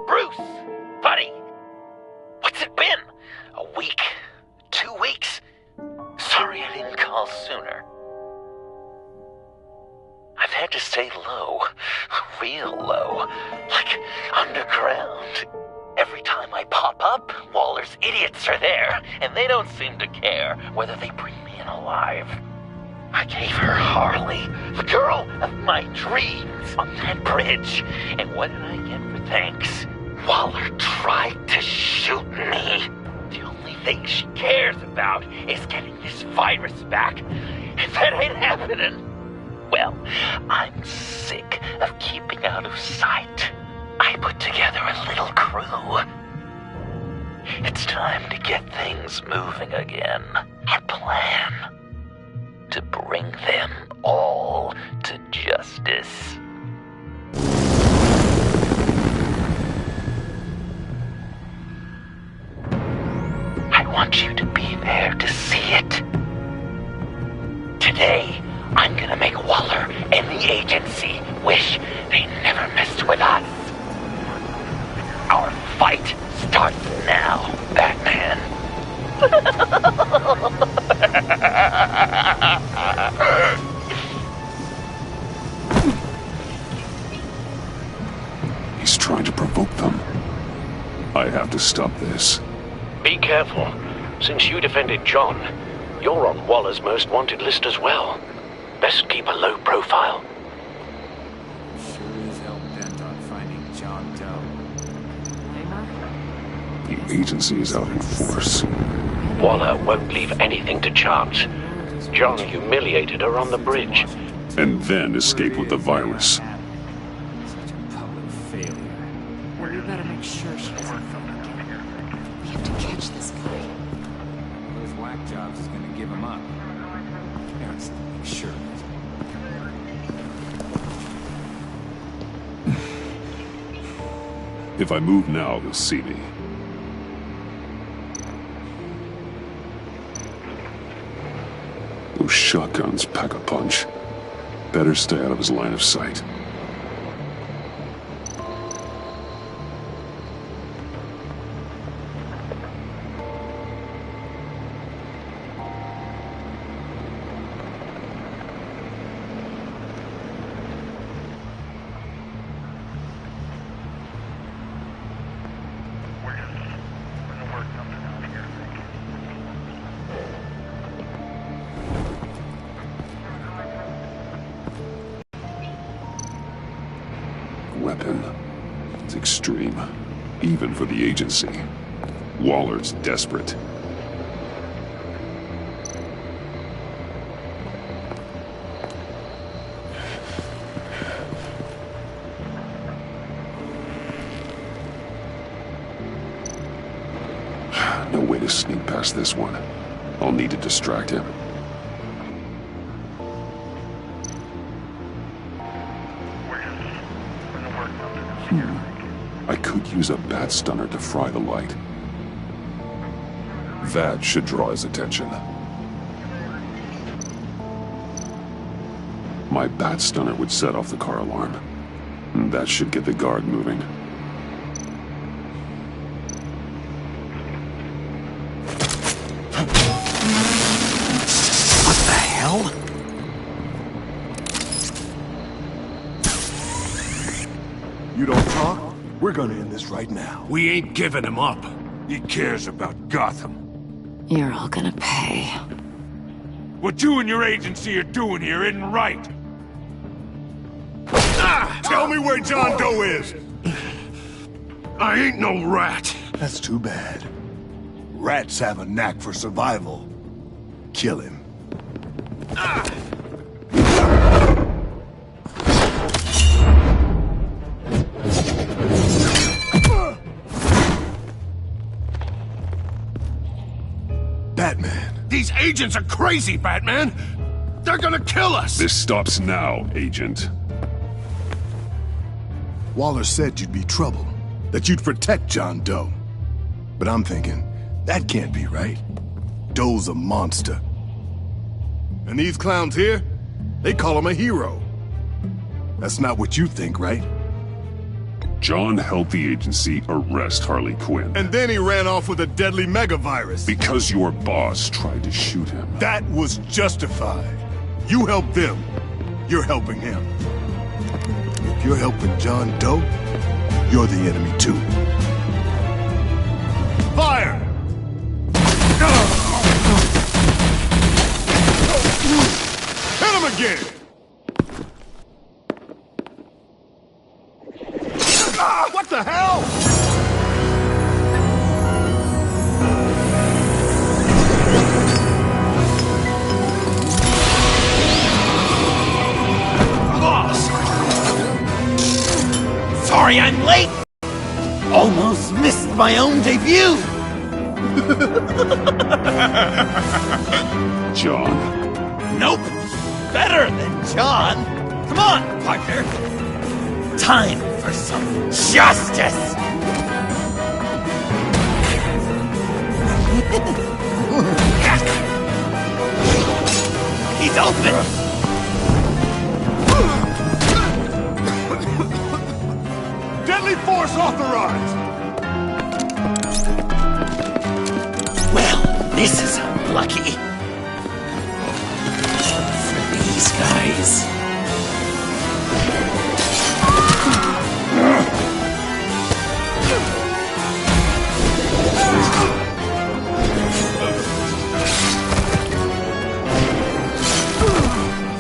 Bruce! Buddy! What's it been? A week? 2 weeks? Sorry I didn't call sooner. I've had to stay low. Real low. Like underground. Every time I pop up, Waller's idiots are there, and they don't seem to care whether they bring me in alive. I gave her Harley, the girl of my dreams, on that bridge, and what did I get for thanks? Waller tried to shoot me. The only thing she cares about is getting this virus back. If that ain't happening, well, I'm sick of keeping out of sight. I put together a little crew. It's time to get things moving again. A plan to bring them all to justice. I want you to be there to see it. Today, I'm gonna make Waller and the agency wish they never messed with us. Our fight starts now, Batman. He's trying to provoke them. I have to stop this. Be careful. Since you defended John, you're on Waller's most wanted list as well. Best keep a low profile. Sure is hell bent on finding John Doe. The agency is out in force. Waller won't leave anything to chance. John humiliated her on the bridge. And then escape with the virus. Such a public failure. Well, we better make sure she doesn't phone again. We have to catch this guy. Those whack jobs is gonna give him up. Let's make sure. If I move now, he'll see me. Those shotguns pack a punch. Better stay out of his line of sight. Weapon. It's extreme. Even for the agency. Waller's desperate. No way to sneak past this one. I'll need to distract him. I could use a bat stunner to fry the light. That should draw his attention. My bat stunner would set off the car alarm. That should get the guard moving. What the hell? You don't talk? We're gonna end this right now. We ain't giving him up. He cares about Gotham. You're all gonna pay. What you and your agency are doing here isn't right. Tell me where John Doe is! I ain't no rat. That's too bad. Rats have a knack for survival. Kill him. Batman. These agents are crazy, Batman. They're gonna kill us. This stops now, Agent. Waller said you'd be trouble, that you'd protect John Doe. But I'm thinking, that can't be right. Doe's a monster. And these clowns here, they call him a hero. That's not what you think, right? John helped the agency arrest Harley Quinn. And then he ran off with a deadly megavirus. Because your boss tried to shoot him. That was justified. You helped them. You're helping him. If you're helping John Doe, you're the enemy too. Fire! Hit him again! What the hell? Boss! Sorry I'm late! Almost missed my own debut! John? Nope! Better than John! Come on, partner! Time for some justice! He's open! Deadly force authorized! Well, this is unlucky. For these guys.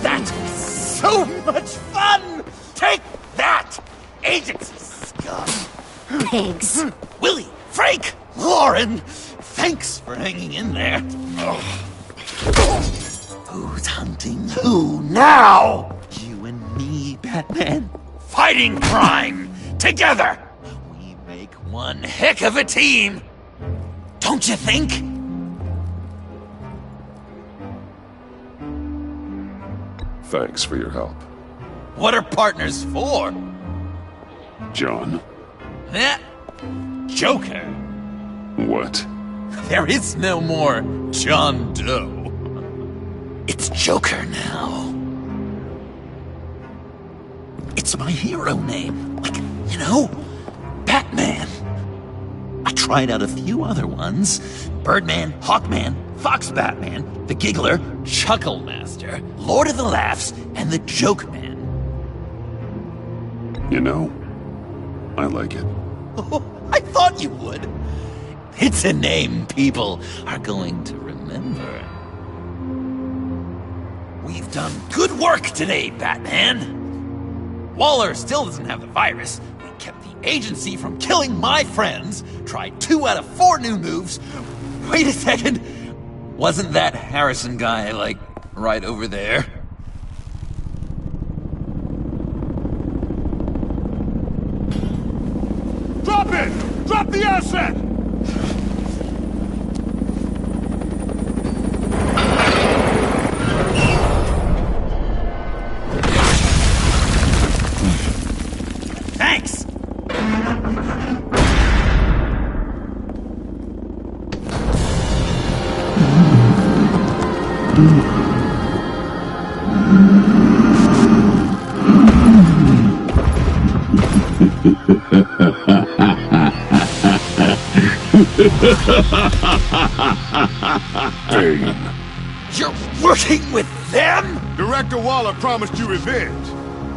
That was so much fun! Take that, agency scum! Pigs. Willie, Frank, Lauren, thanks for hanging in there. Who's hunting who now? You and me, Batman. Fighting crime together. We make one heck of a team. Don't you think? Thanks for your help. What are partners for? John? Eh? Joker. What? There is no more John Doe. It's Joker now. It's my hero name. Like, you know, Batman. I tried out a few other ones. Birdman, Hawkman, Fox Batman, the Giggler, Chuckle Master, Lord of the Laughs, and the Joke Man. You know, I like it. Oh, I thought you would. It's a name people are going to remember. We've done good work today, Batman. Waller still doesn't have the virus. We kept the agency from killing my friends. Tried 2 out of 4 new moves. Wait a second. Wasn't that Harrison guy, like, right over there? Drop it! Drop the asset! Thanks! Bane. You're working with them? Director Waller promised you revenge.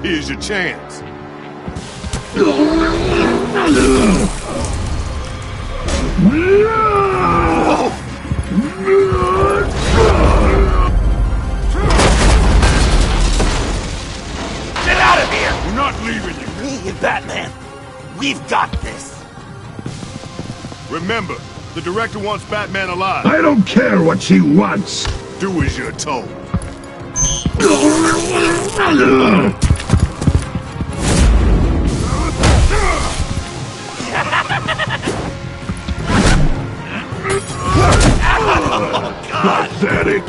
Here's your chance. Get out of here! We're not leaving you. Me and Batman, we've got this. Remember, the director wants Batman alive. I don't care what she wants. Do as you're told. Pathetic.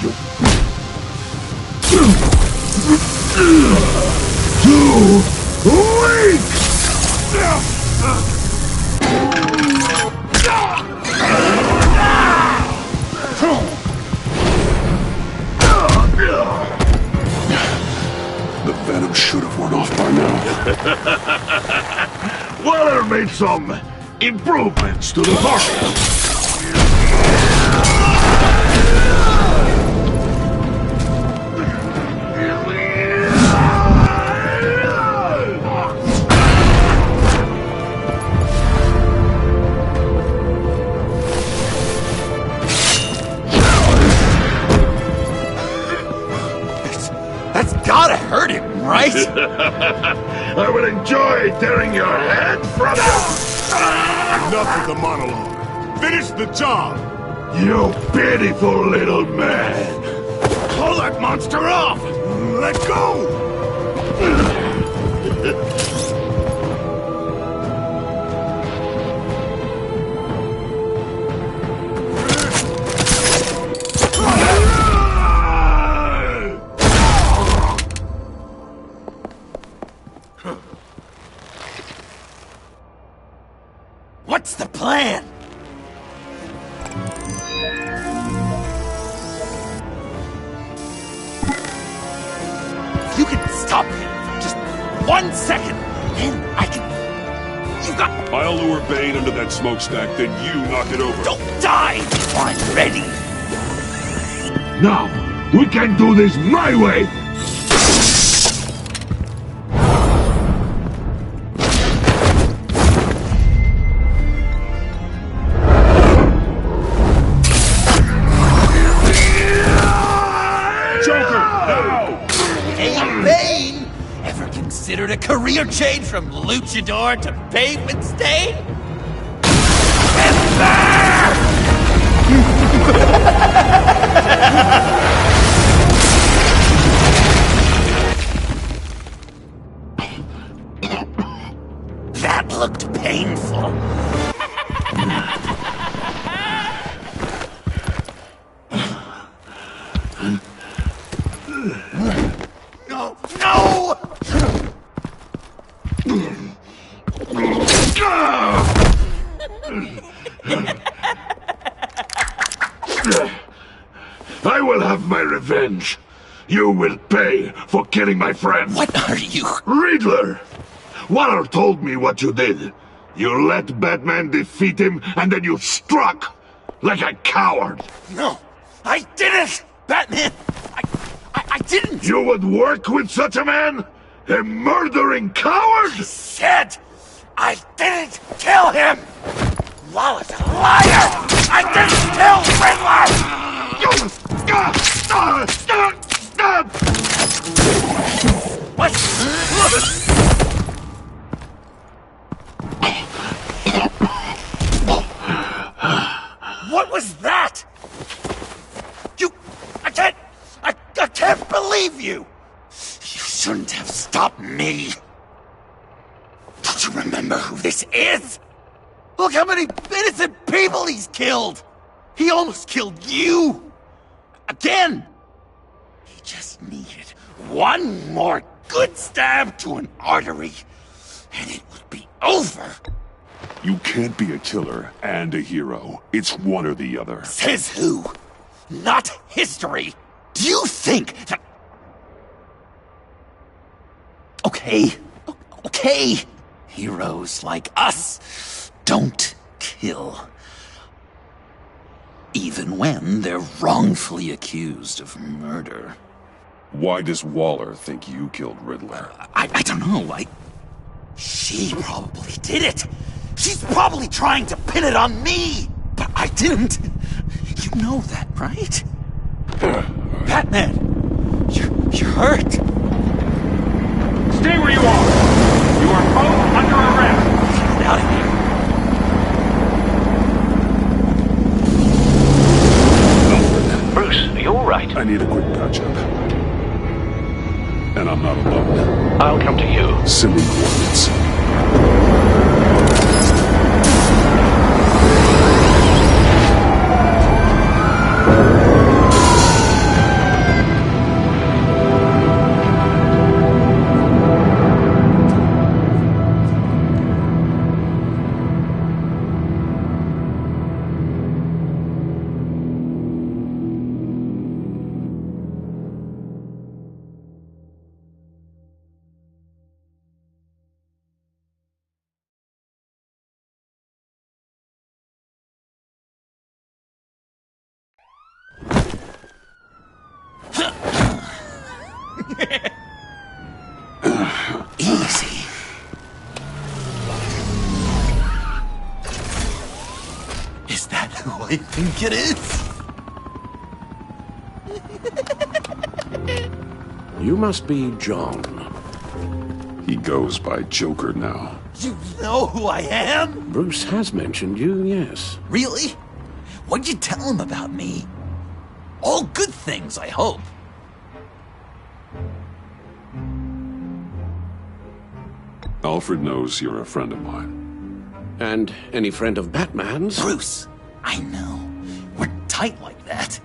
Too weak! The venom should have worn off by now. Waller made some improvements to the bottle. That's gotta hurt him, right? I will enjoy tearing your head from Enough of the monologue. Finish the job! you pitiful little man. Pull that monster off! Let go! What's the plan? If you can stop him for just 1 second, then I can... You got... I'll lure Bane into that smokestack, then you knock it over. Don't die before I'm ready! Now, we can do this my way! Bane! Ever considered a career change from luchador to pavement stain? That looked painful. No! No! I will have my revenge. You will pay for killing my friend. What are you? Riddler! Waller told me what you did. You let Batman defeat him, and then you struck like a coward. No, I didn't! Batman! I didn't! You would work with such a man? A murdering coward? Said I didn't kill him! Waller's a liar! I didn't kill Riddler! What? What was that? I can't believe you! You shouldn't have stopped me. Don't you remember who this is? Look how many innocent people he's killed! He almost killed you! Again! He just needed one more good stab to an artery, and it would be over. You can't be a killer and a hero. It's one or the other. Says who? Not history! Do you think that... Okay. Heroes like us don't kill. Even when they're wrongfully accused of murder. Why does Waller think you killed Riddler? I don't know, She probably did it! She's probably trying to pin it on me! But I didn't! You know that, right? Batman! You're hurt! Stay where you are! You are both under arrest! Get out of here! Bruce, are you alright? I need a quick patch-up. And I'm not alone. I'll come to you. Send me coordinates. Easy. Is that who I think it is? You must be John. He goes by Joker now. You know who I am? Bruce has mentioned you, yes. Really? What'd you tell him about me? All good things, I hope. Alfred knows you're a friend of mine. And any friend of Batman's? Bruce, I know. We're tight like that.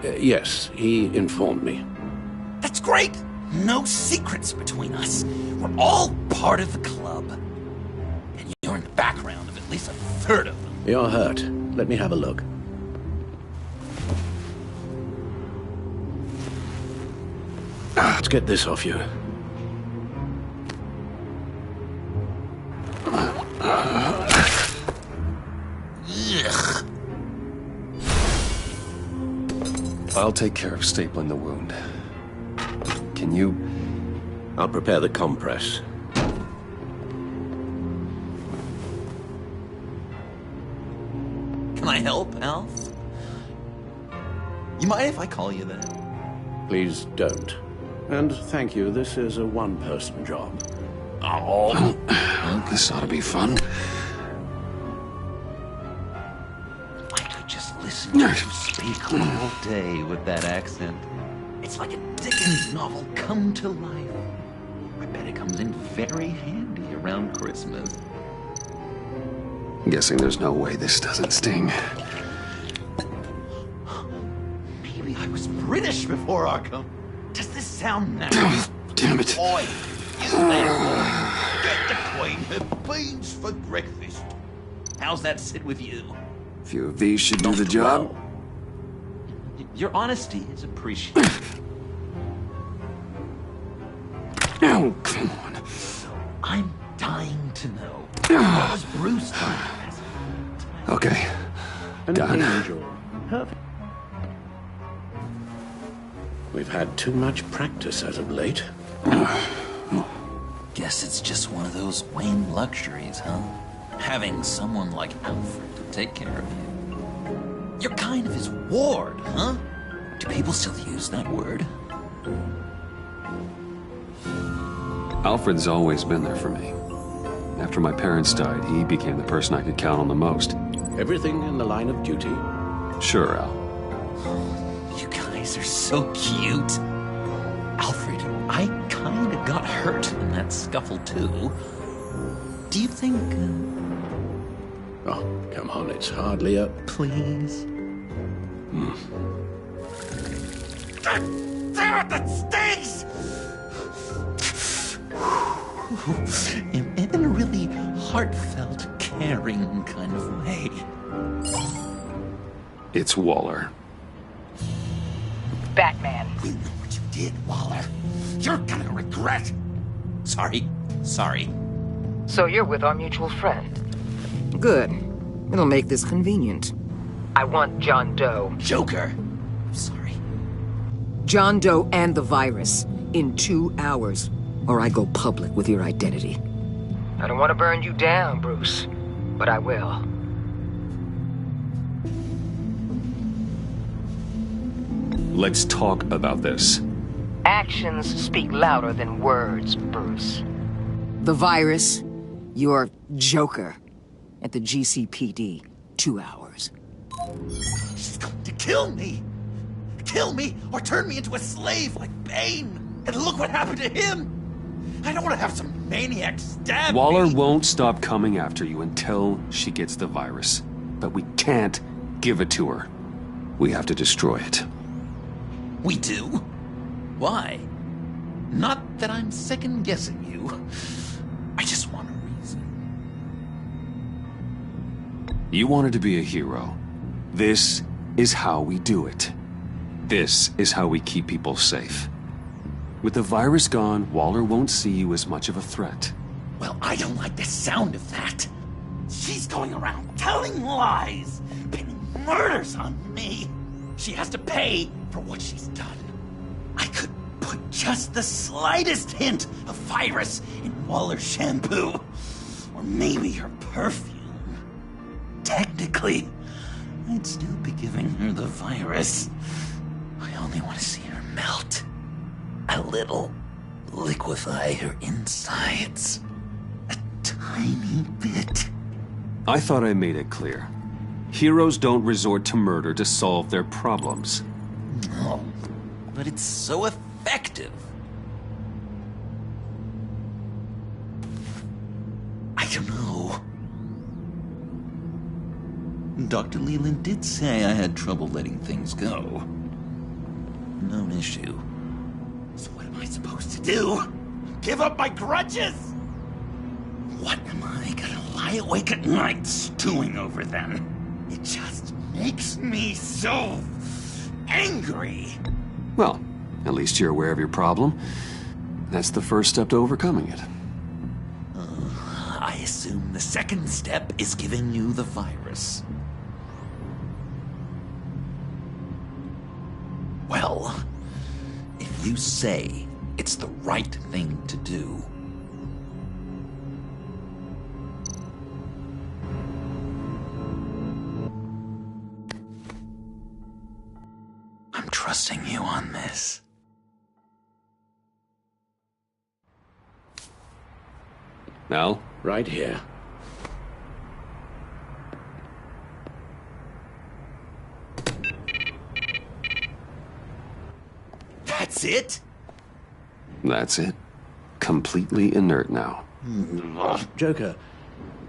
Yes, he informed me. That's great. No secrets between us. We're all part of the club. And you're in the background of at least a third of them. You're hurt. Let me have a look. Let's get this off you. Ugh. I'll take care of stapling the wound. Can you? I'll prepare the compress. Can I help, Alf? You mind if I call you that? Please don't. And thank you, this is a one-person job. Oh. This ought to be fun. I could just listen to you speak all day with that accent. It's like a Dickens novel come to life. I bet it comes in very handy around Christmas. Guessing there's no way this doesn't sting. Maybe I was British before Arkham. Does this sound natural? Damn it. Oi, you there, get the Queen her beans for breakfast. How's that sit with you? A few of these should do the job. Well, your honesty is appreciated. Oh, come on. I'm dying to know. What was Bruce like? Okay. An Done. angel. Perfect. We've had too much practice as of late. Guess it's just one of those Wayne luxuries, huh? Having someone like Alfred to take care of you. You're kind of his ward, huh? Do people still use that word? Alfred's always been there for me. After my parents died, he became the person I could count on the most. Everything in the line of duty. Sure, Al. You guys are so cute. Alfred, I kind of got hurt in that scuffle, too. Do you think... Oh, come on, it's hardly a... Please? Damn it, that stings! In a really heartfelt, caring kind of way. It's Waller. Batman. You know what you did, Waller. You're gonna regret. Sorry. So you're with our mutual friend. Good. It'll make this convenient. I want John Doe. Joker. Sorry. John Doe and the virus in 2 hours, or I go public with your identity. I don't want to burn you down, Bruce, but I will. Let's talk about this. Actions speak louder than words, Bruce. The virus, your Joker, at the GCPD, 2 hours. She's going to kill me. Kill me or turn me into a slave like Bane. And look what happened to him. I don't want to have some maniac stab Waller me. won't stop coming after you until she gets the virus. But we can't give it to her. We have to destroy it. We do? Why? Not that I'm second-guessing you. I just want a reason. You wanted to be a hero. This is how we do it. This is how we keep people safe. With the virus gone, Waller won't see you as much of a threat. Well, I don't like the sound of that. She's going around telling lies, pinning murders on me. She has to pay for what she's done. I could put just the slightest hint of virus in Waller's shampoo, or maybe her perfume, technically, I'd still be giving her the virus. I only want to see her melt. A little. Liquefy her insides. A tiny bit. I thought I made it clear. Heroes don't resort to murder to solve their problems. No, but it's so effective. I don't know. Dr. Leland did say I had trouble letting things go. No issue. So what am I supposed to do? Give up my grudges? What am I gonna lie awake at night stewing over them? It just makes me so angry. Well, at least you're aware of your problem. That's the first step to overcoming it. I assume the second step is giving you the virus. Well, if you say it's the right thing to do, I'm trusting you on this. Al? Right here. That's it? That's it. Completely inert now. Joker,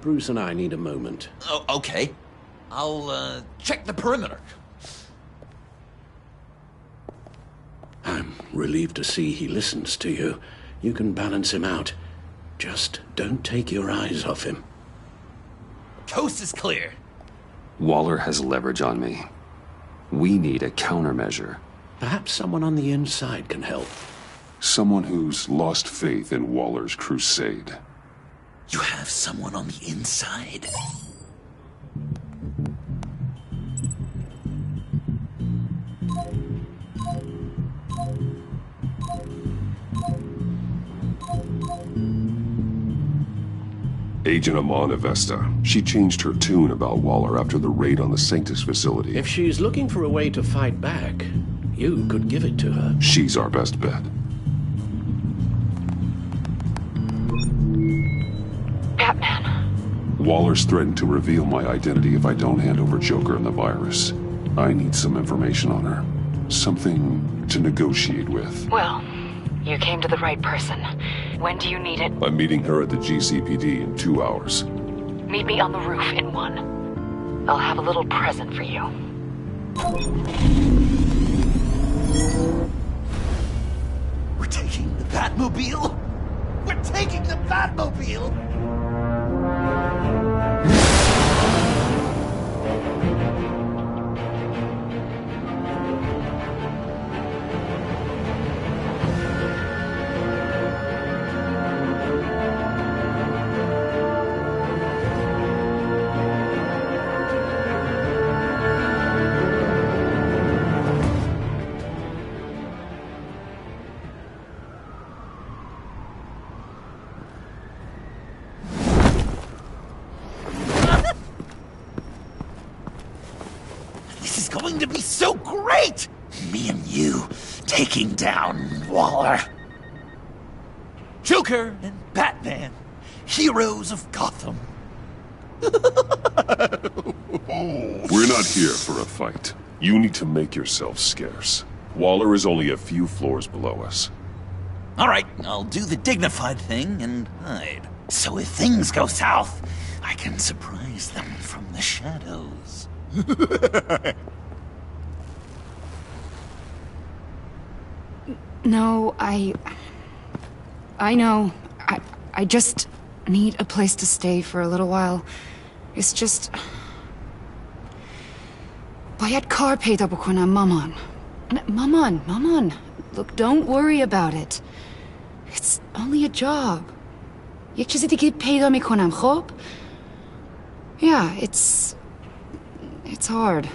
Bruce and I need a moment. Oh, okay. I'll, check the perimeter. I'm relieved to see he listens to you. You can balance him out. Just don't take your eyes off him. Coast is clear. Waller has leverage on me. We need a countermeasure. Perhaps someone on the inside can help. Someone who's lost faith in Waller's crusade. You have someone on the inside? Agent Amanda Vesta. She changed her tune about Waller after the raid on the Sanctus facility. If she's looking for a way to fight back, you could give it to her. She's our best bet. Batman. Waller's threatened to reveal my identity if I don't hand over Joker and the virus. I need some information on her. Something to negotiate with. Well, you came to the right person. When do you need it? I'm meeting her at the GCPD in 2 hours. Meet me on the roof in 1. I'll have a little present for you. We're taking the Batmobile? We're taking the Batmobile! Going to be so great! Me and you taking down Waller. Joker and Batman, heroes of Gotham. We're not here for a fight. You need to make yourself scarce. Waller is only a few floors below us. All right, I'll do the dignified thing and hide. So if things go south, I can surprise them from the shadows. No, I know. I just need a place to stay for a little while. It's just... Bayad kar peyda bukonam maman. Maman. Look, don't worry about it. It's only a job. Yek chizi dige peyda mikonam, khob? Yeah, it's hard.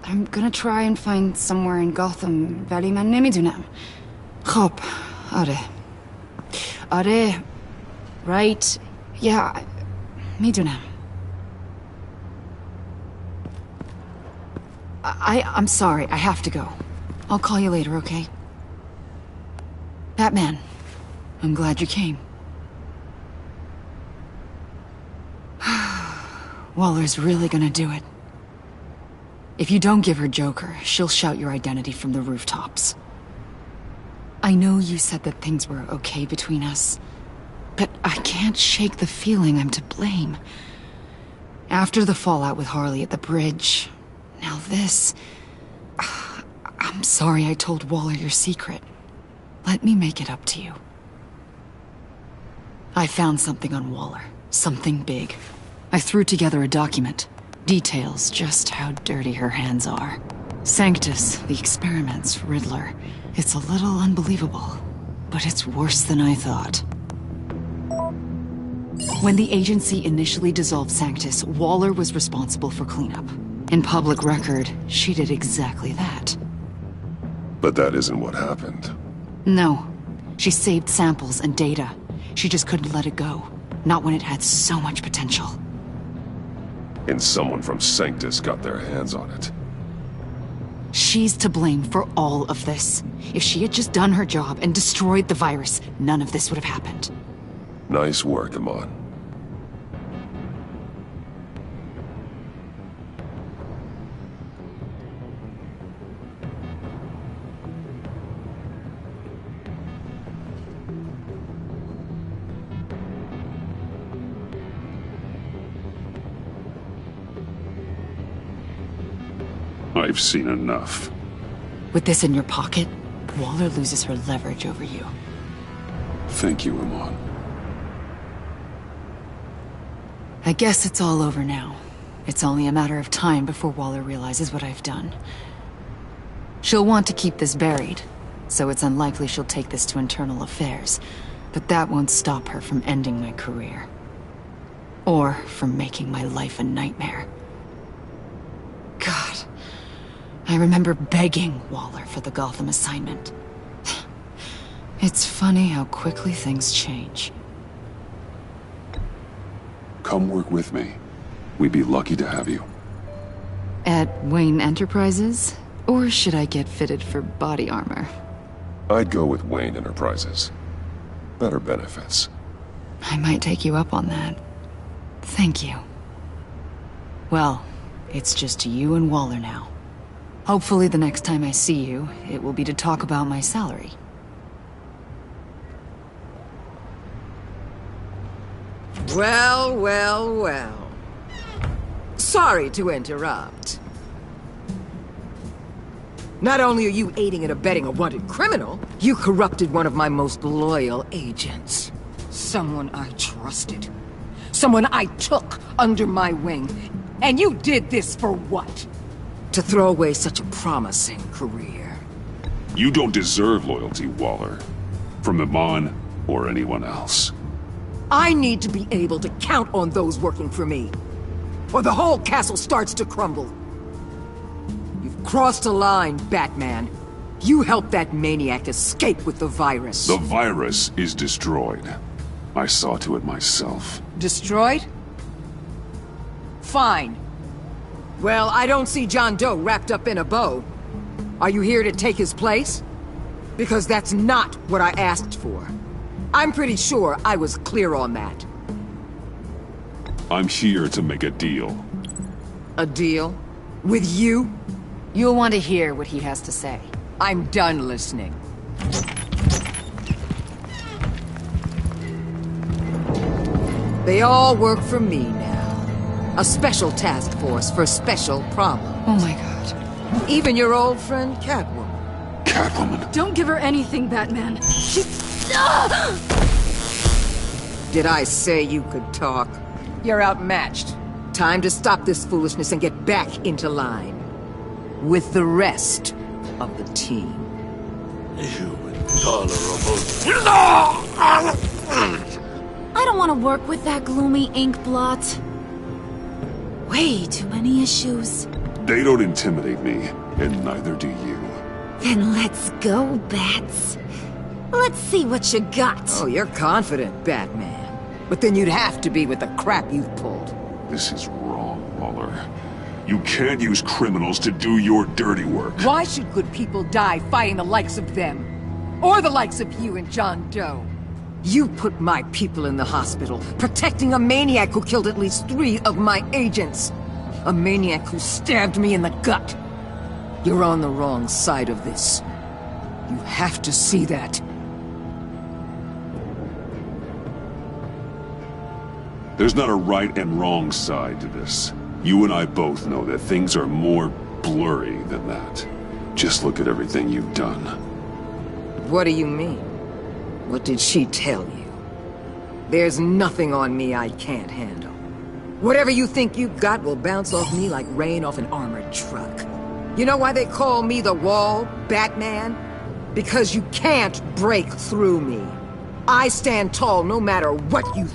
I'm gonna try and find somewhere in Gotham, vali man nemidunam. خب آره آره right yeah میدونم I'm sorry I have to go I'll call you later okay Batman I'm glad you came Waller's really gonna do it If you don't give her Joker, she'll shout your identity from the rooftops. I know you said that things were okay between us, but I can't shake the feeling I'm to blame. After the fallout with Harley at the bridge, now this... I'm sorry I told Waller your secret. Let me make it up to you. I found something on Waller. Something big. I threw together a document. Details just how dirty her hands are. Sanctus, the experiments, Riddler. It's a little unbelievable, but it's worse than I thought. When the agency initially dissolved Sanctus, Waller was responsible for cleanup. In public record, she did exactly that. But that isn't what happened. No. She saved samples and data. She just couldn't let it go. Not when it had so much potential. And someone from Sanctus got their hands on it. She's to blame for all of this. If she had just done her job and destroyed the virus, none of this would have happened. Nice work, Amon. I've seen enough. With this in your pocket, Waller loses her leverage over you. Thank you, Amon. I guess it's all over now. It's only a matter of time before Waller realizes what I've done. She'll want to keep this buried, so it's unlikely she'll take this to internal affairs. But that won't stop her from ending my career. Or from making my life a nightmare. God. I remember begging Waller for the Gotham assignment. It's funny how quickly things change. Come work with me. We'd be lucky to have you. At Wayne Enterprises? Or should I get fitted for body armor? I'd go with Wayne Enterprises. Better benefits. I might take you up on that. Thank you. Well, it's just you and Waller now. Hopefully the next time I see you, it will be to talk about my salary. Well, well, well. Sorry to interrupt. Not only are you aiding and abetting a wanted criminal, you corrupted one of my most loyal agents. Someone I trusted. Someone I took under my wing. And you did this for what? To throw away such a promising career. You don't deserve loyalty, Waller. From Amon or anyone else. I need to be able to count on those working for me. Or the whole castle starts to crumble. You've crossed a line, Batman. You helped that maniac escape with the virus. The virus is destroyed. I saw to it myself. Destroyed? Fine. Well, I don't see John Doe wrapped up in a bow. Are you here to take his place? Because that's not what I asked for. I'm pretty sure I was clear on that. I'm here to make a deal. A deal? With you? You'll want to hear what he has to say. I'm done listening. They all work for me now. A special task force for a special problem. Oh my god. Even your old friend Catwoman. Catwoman? Don't give her anything, Batman. Did I say you could talk? You're outmatched. Time to stop this foolishness and get back into line. With the rest of the team. You intolerable... I don't want to work with that gloomy ink blot. Way too many issues. They don't intimidate me, and neither do you. Then let's go, Bats. Let's see what you got. Oh, you're confident, Batman. But then you'd have to be with the crap you've pulled. This is wrong, Waller. You can't use criminals to do your dirty work. Why should good people die fighting the likes of them? Or the likes of you and John Doe? You put my people in the hospital, protecting a maniac who killed at least 3 of my agents. A maniac who stabbed me in the gut. You're on the wrong side of this. You have to see that. There's not a right and wrong side to this. You and I both know that things are more blurry than that. Just look at everything you've done. What do you mean? What did she tell you? There's nothing on me I can't handle. Whatever you think you've got will bounce off me like rain off an armored truck. You know why they call me the Wall, Batman? Because you can't break through me. I stand tall no matter what you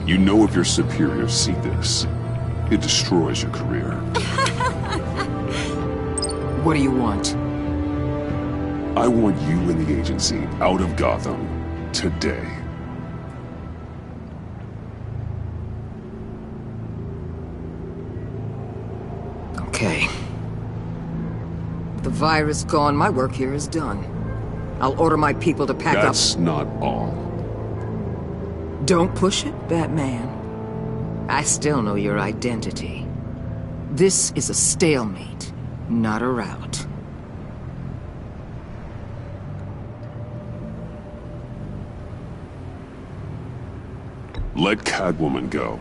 You know if your superiors see this, it destroys your career. What do you want? I want you and the agency out of Gotham today. Okay. With the virus gone, my work here is done. I'll order my people to pack up. That's not all. Don't push it, Batman. I still know your identity. This is a stalemate, not a rout. Let Catwoman go.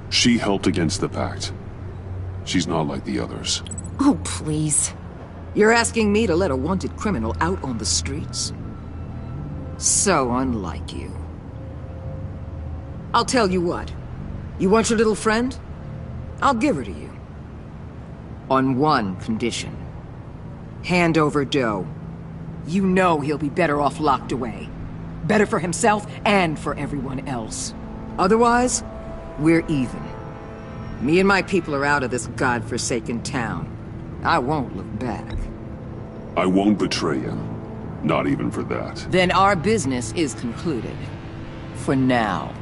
She helped against the Pact. She's not like the others. Oh, please. You're asking me to let a wanted criminal out on the streets? So unlike you. I'll tell you what. You want your little friend? I'll give her to you. On one condition. Hand over Doe. You know he'll be better off locked away. Better for himself and for everyone else. Otherwise, we're even. Me and my people are out of this godforsaken town. I won't look back. I won't betray you. Not even for that. Then our business is concluded. For now.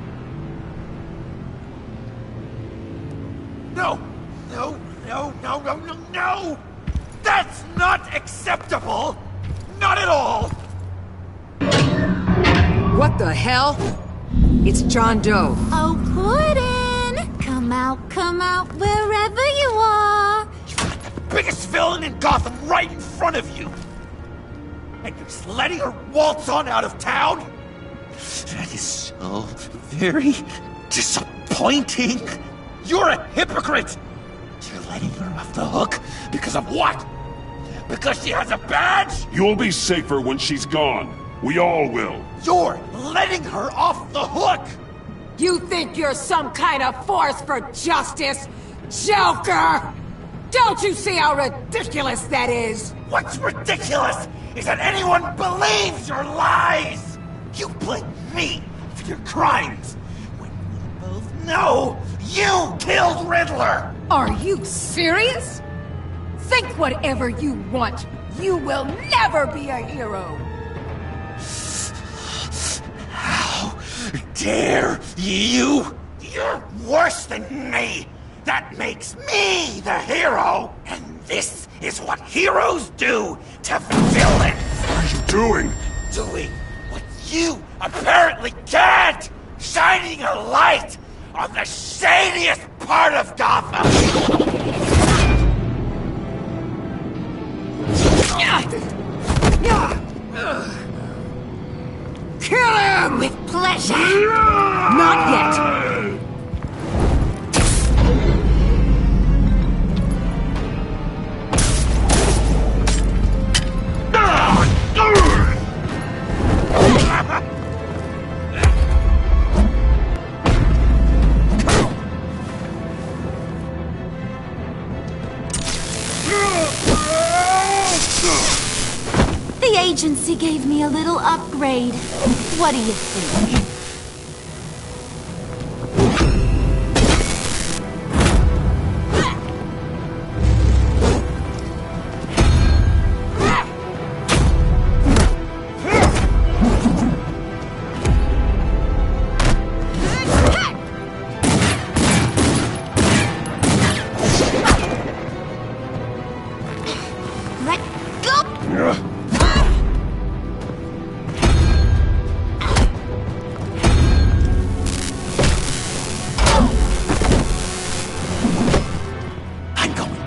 No! No, no, no, no, no, no! That's not acceptable! Not at all! What the hell? It's John Doe. Oh, Puddin'! Come out, wherever you are! Biggest villain in Gotham right in front of you! And you're just letting her waltz on out of town? That is so very disappointing! You're a hypocrite! You're letting her off the hook because of what? Because she has a badge? You'll be safer when she's gone. We all will. You're letting her off the hook! You think you're some kind of force for justice, Joker? Don't you see how ridiculous that is? What's ridiculous is that anyone believes your lies! You blame me for your crimes, when we both know you killed Riddler! Are you serious? Think whatever you want. You will never be a hero. How dare you? You're worse than me! That makes me the hero! And this is what heroes do to villains! What are you doing? Doing what you apparently can't! Shining a light on the shadiest part of Gotham! Kill him! With pleasure! Not yet! The agency gave me a little upgrade. What do you think?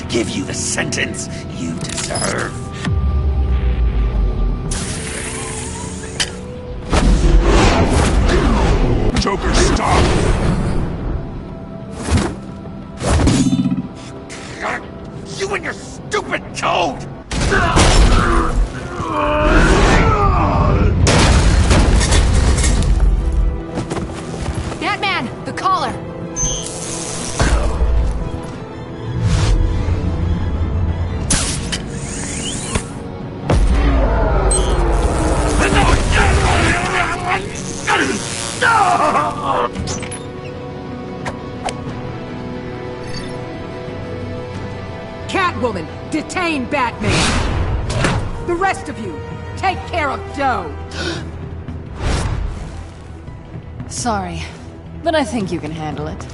give you the sentence you deserve. Joker, stop! You and your stupid code! Batman, the collar! Catwoman, detain Batman! The rest of you, take care of Doe! Sorry, but I think you can handle it.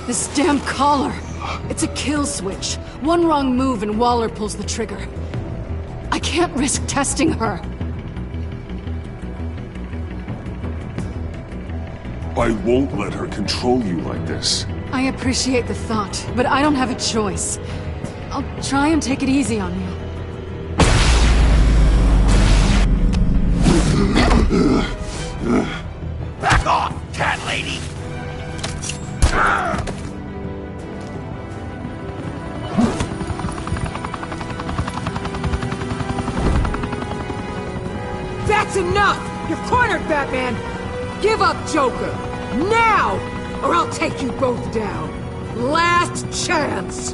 This damn collar! It's a kill switch. One wrong move and Waller pulls the trigger. I can't risk testing her. I won't let her control you like this. I appreciate the thought, but I don't have a choice. I'll try and take it easy on you. Back off, cat lady! That's enough! You're cornered, Batman! Give up, Joker! Now! Or I'll take you both down! Last chance!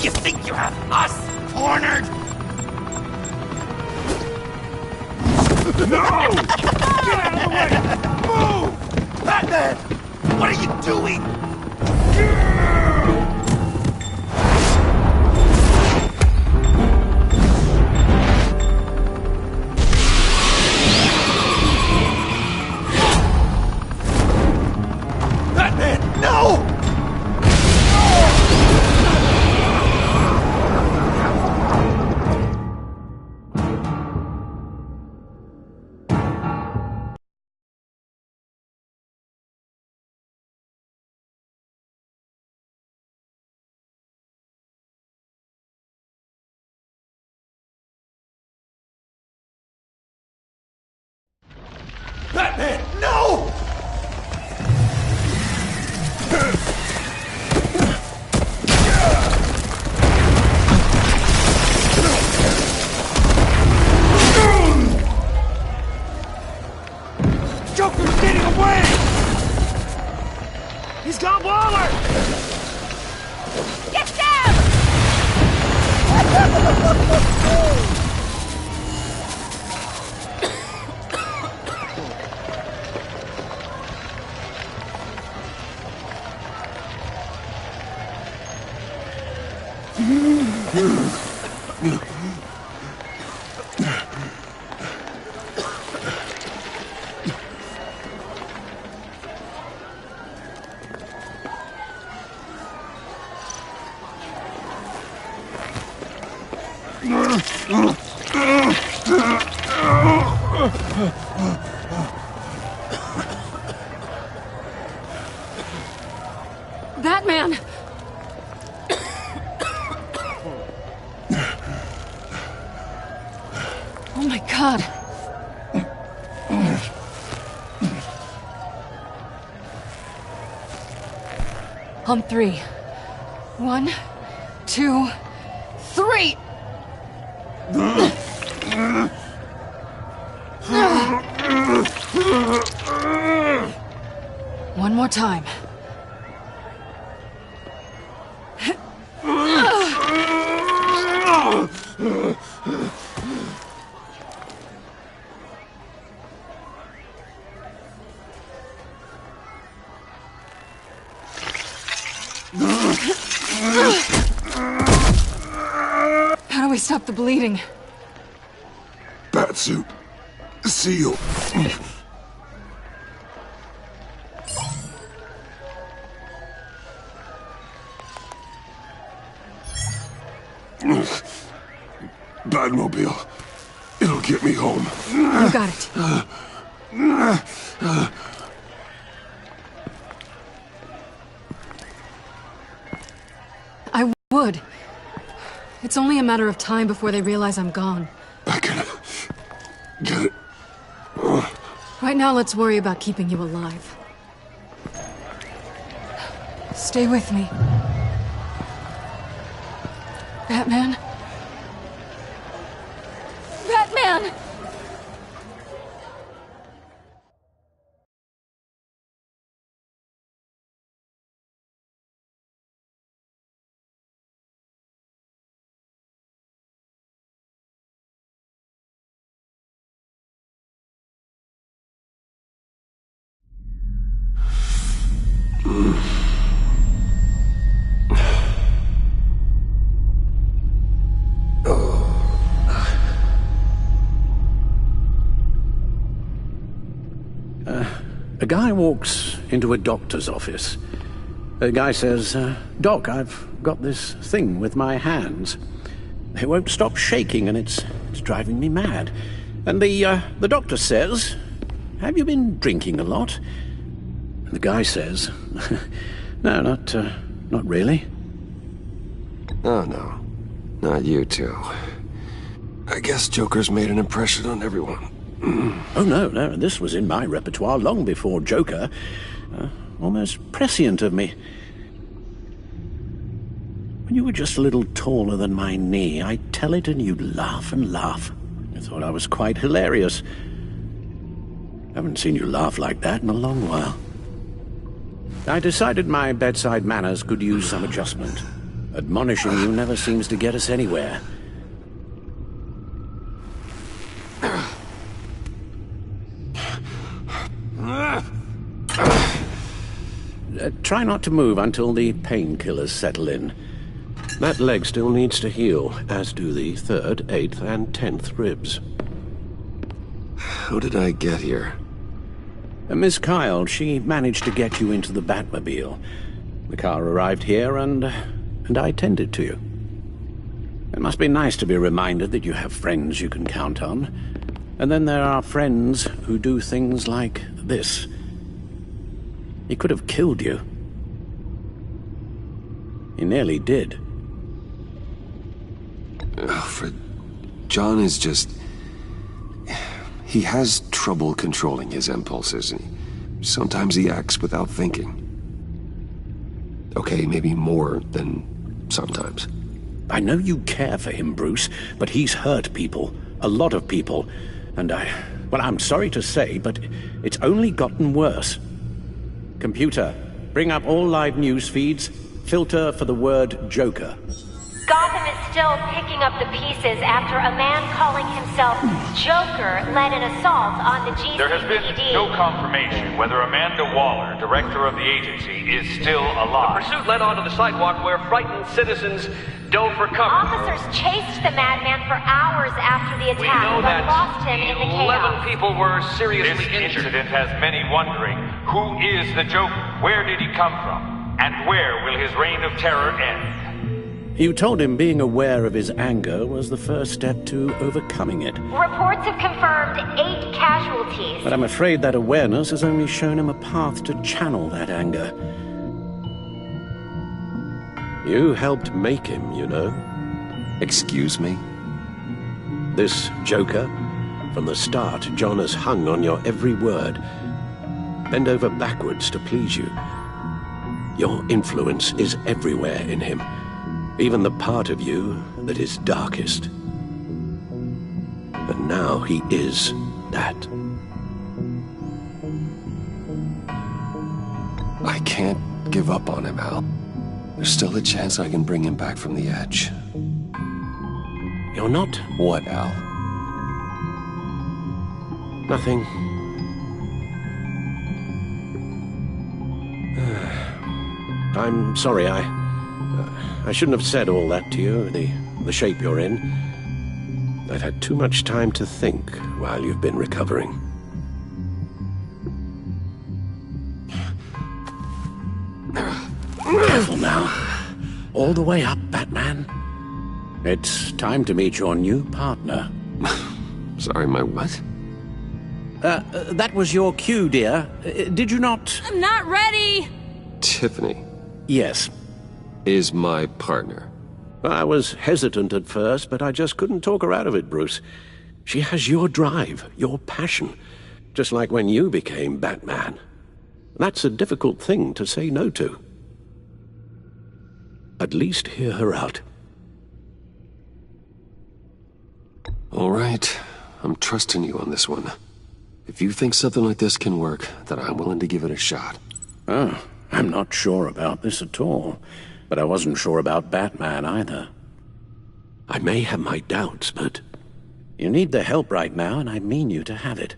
You think you have us cornered? No! Get out of the way! Move! Batman! What are you doing? Batman, no! Batman, no! Joker's getting away! He's got Waller! Get down! Batman! Oh my God. On three. 1, 2, 3! One more time. do we stop the bleeding? Batsuit. Seal. Batmobile. It'll get me home. You got it. I would. It's only a matter of time before they realize I'm gone. I can get it. Right now, let's worry about keeping you alive. Stay with me. Batman? Batman! A guy walks into a doctor's office. The guy says, Doc, I've got this thing with my hands. They won't stop shaking and it's driving me mad. And the doctor says, have you been drinking a lot? And the guy says, no, not really. Oh, no. Not you two. I guess Joker's made an impression on everyone. Oh, no, this was in my repertoire long before Joker. Almost prescient of me. When you were just a little taller than my knee, I'd tell it and you'd laugh and laugh. I thought I was quite hilarious. Haven't seen you laugh like that in a long while. I decided my bedside manners could use some adjustment. Admonishing you never seems to get us anywhere. Try not to move until the painkillers settle in. That leg still needs to heal, as do the 3rd, 8th, and 10th ribs. How did I get here? Miss Kyle, she managed to get you into the Batmobile. The car arrived here, and I tended to you. It must be nice to be reminded that you have friends you can count on. And then there are friends who do things like this. He could have killed you. He nearly did. Alfred, John is just... He has trouble controlling his impulses. Sometimes he acts without thinking. Okay, maybe more than sometimes. I know you care for him, Bruce, but he's hurt people. A lot of people. And well, I'm sorry to say, but it's only gotten worse. Computer, bring up all live news feeds. Filter for the word Joker. Gotham is still picking up the pieces after a man calling himself Joker led an assault on the GCPD. There has been no confirmation whether Amanda Waller, director of the agency, is still alive. The pursuit led onto the sidewalk where frightened citizens dove for cover. Officers chased the madman for hours after the attack, We know but that lost him in the chaos. 11 people were seriously This injured. incident has many wondering, who is the Joker? Where did he come from? And where will his reign of terror end? You told him being aware of his anger was the first step to overcoming it. Reports have confirmed 8 casualties. But I'm afraid that awareness has only shown him a path to channel that anger. You helped make him, you know. Excuse me? This Joker, from the start, John has hung on your every word. Bend over backwards to please you. Your influence is everywhere in him. Even the part of you that is darkest. And now he is that. I can't give up on him, Al. There's still a chance I can bring him back from the edge. You're not? What, Al? Nothing. I'm sorry, I shouldn't have said all that to you. The the shape you're in. I've had too much time to think while you've been recovering. Careful now. All the way up, Batman. It's time to meet your new partner. Sorry, my what? That was your cue, dear. Did you not... I'm not ready! Tiffany. Yes. Is my partner. I was hesitant at first, but I just couldn't talk her out of it, Bruce. She has your drive, your passion, just like when you became Batman. That's a difficult thing to say no to. At least hear her out. All right. I'm trusting you on this one. If you think something like this can work, then I'm willing to give it a shot. Oh, I'm not sure about this at all. But I wasn't sure about Batman either. I may have my doubts, but... you need the help right now, and I mean you to have it.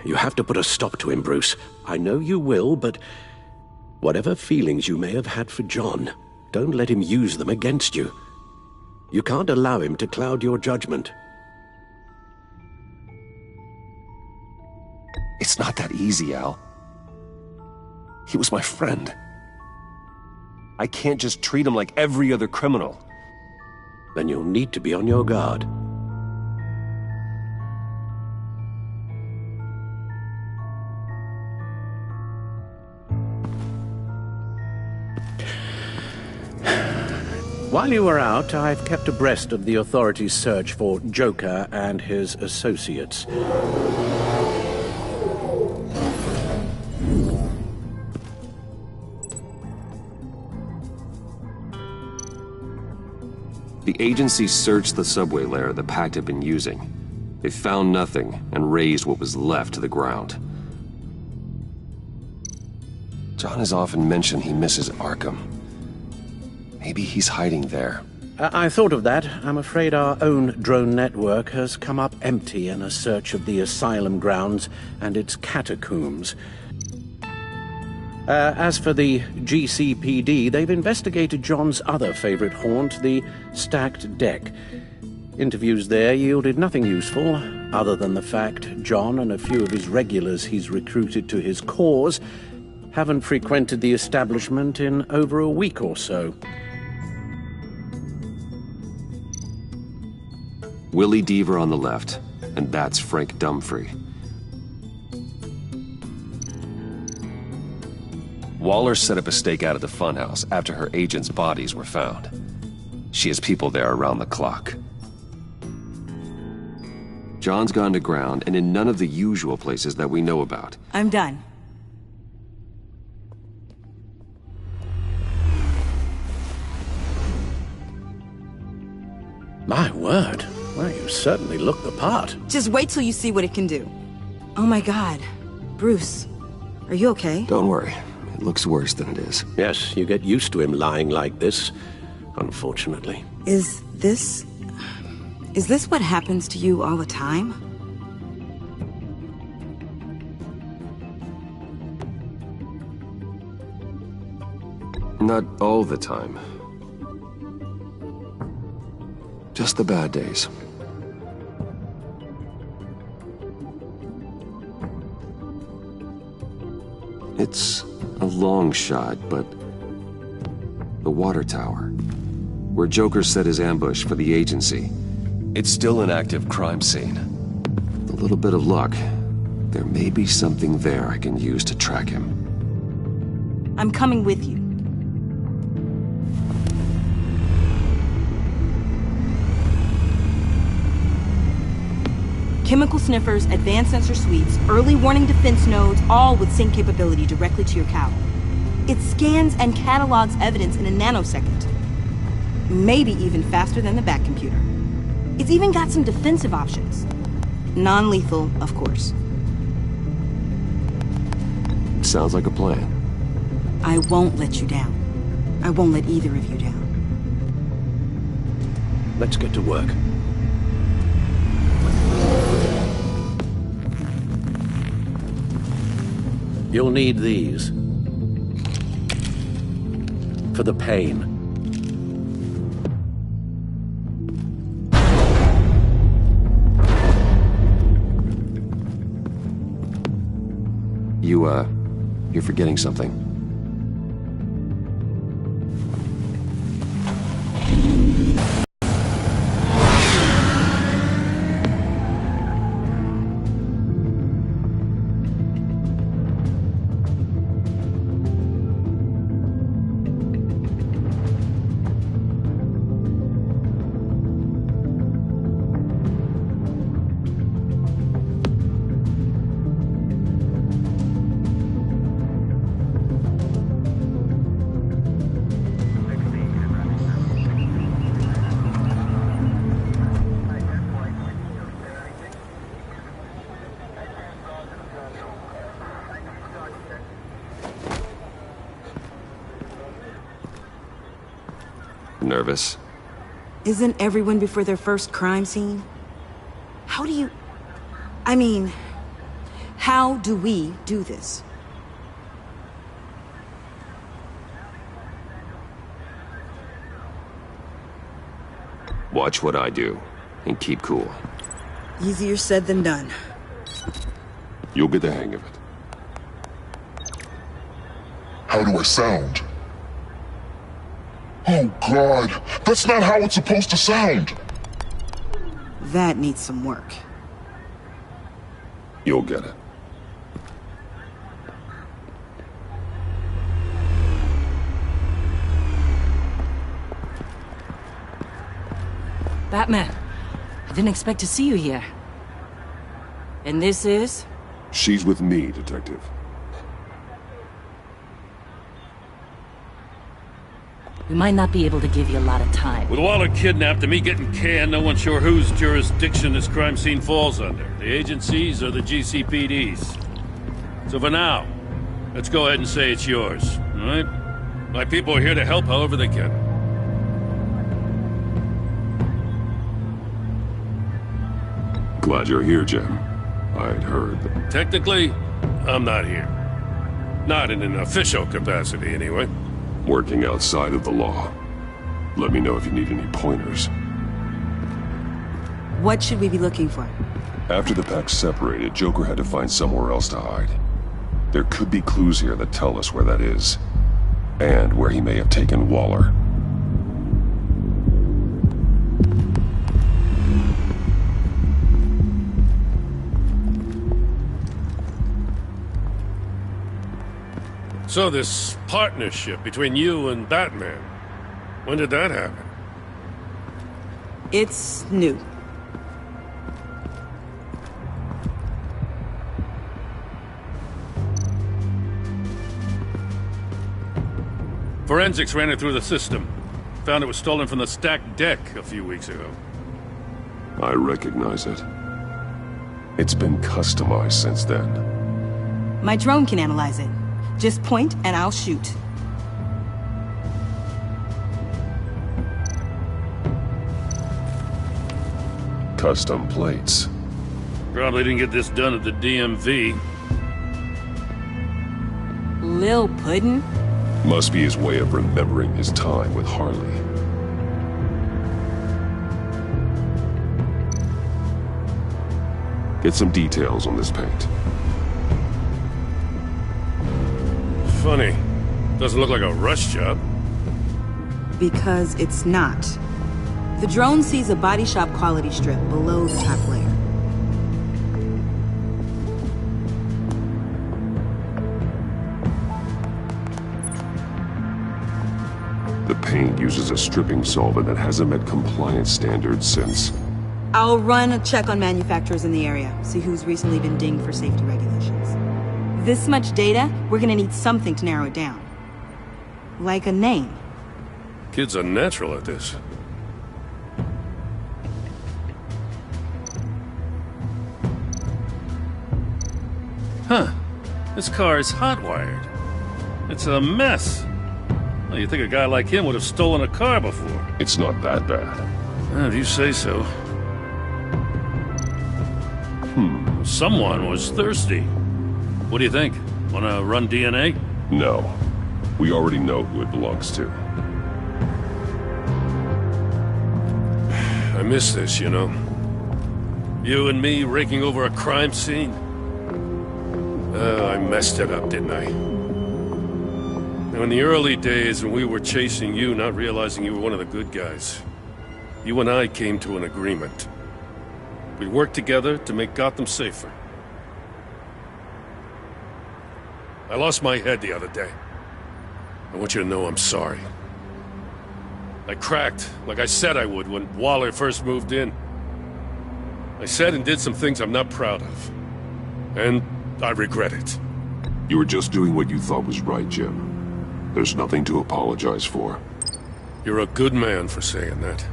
You have to put a stop to him, Bruce. I know you will, but whatever feelings you may have had for John, don't let him use them against you. You can't allow him to cloud your judgment. It's not that easy, Al. He was my friend. I can't just treat him like every other criminal. Then you'll need to be on your guard. While you were out, I've kept abreast of the authorities' search for Joker and his associates. The agency searched the subway lair the Pact had been using. They found nothing and razed what was left to the ground. John has often mentioned he misses Arkham. Maybe he's hiding there. I thought of that. I'm afraid our own drone network has come up empty in a search of the asylum grounds and its catacombs. As for the GCPD, they've investigated John's other favorite haunt, the stacked deck. Interviews there yielded nothing useful, other than the fact John and a few of his regulars he's recruited to his cause haven't frequented the establishment in over a week or so. Willie Deaver on the left, and that's Frank Dumfrey. Waller set up a stakeout at the funhouse after her agents' bodies were found. She has people there around the clock. John's gone to ground and in none of the usual places that we know about. I'm done. My word. Well, you certainly look the part. Just wait till you see what it can do. Oh my God. Bruce, are you okay? Don't worry. It looks worse than it is. Yes, you get used to him lying like this, unfortunately. Is this what happens to you all the time? Not all the time. Just the bad days. It's a long shot, but the water tower, where Joker set his ambush for the agency, it's still an active crime scene. With a little bit of luck, there may be something there I can use to track him. I'm coming with you. Chemical sniffers, advanced sensor suites, early warning defense nodes, all with sync capability directly to your cowl. It scans and catalogs evidence in a nanosecond. Maybe even faster than the Bat computer. It's even got some defensive options. Non-lethal, of course. Sounds like a plan. I won't let you down. I won't let either of you down. Let's get to work. You'll need these. For the pain. You're forgetting something. Nervous? Isn't everyone before their first crime scene? How do you... I mean, how do we do this? Watch what I do, and keep cool. Easier said than done. You'll get the hang of it. How do I sound? Oh, God. That's not how it's supposed to sound. That needs some work. You'll get it. Batman, I didn't expect to see you here. And this is? She's with me, Detective. We might not be able to give you a lot of time. With Waller kidnapped and me getting canned, no one's sure whose jurisdiction this crime scene falls under. The agencies or the GCPD's. So for now, let's go ahead and say it's yours, all right? My people are here to help however they can. Glad you're here, Jim. I'd heard that... Technically, I'm not here. Not in an official capacity, anyway. Working outside of the law. Let me know if you need any pointers. What should we be looking for? After the pack separated, Joker had to find somewhere else to hide. There could be clues here that tell us where that is. And where he may have taken Waller. So this partnership between you and Batman, when did that happen? It's new. Forensics ran it through the system. Found it was stolen from the stacked deck a few weeks ago. I recognize it. It's been customized since then. My drone can analyze it. Just point and I'll shoot. Custom plates. Probably didn't get this done at the DMV. Lil Puddin'? Must be his way of remembering his time with Harley. Get some details on this paint. Funny. Doesn't look like a rush job. Because it's not. The drone sees a body shop quality strip below the top layer. The paint uses a stripping solvent that hasn't met compliance standards since... I'll run a check on manufacturers in the area, see who's recently been dinged for safety regulations. This much data, we're gonna need something to narrow it down. Like a name. Kid's a natural at this. Huh. This car is hot-wired. It's a mess. Well, you'd think a guy like him would have stolen a car before. It's not that bad. Well, if you say so. Someone was thirsty. What do you think? Wanna run DNA? No. We already know who it belongs to. I miss this, you know. You and me raking over a crime scene. I messed it up, didn't I? Now, in the early days when we were chasing you, not realizing you were one of the good guys, you and I came to an agreement. We worked together to make Gotham safer. I lost my head the other day. I want you to know I'm sorry. I cracked, like I said I would when Waller first moved in. I said and did some things I'm not proud of. And I regret it. You were just doing what you thought was right, Jim. There's nothing to apologize for. You're a good man for saying that.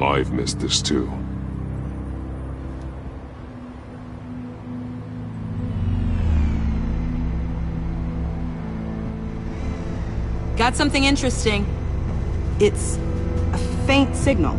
I've missed this too. Got something interesting. It's a faint signal.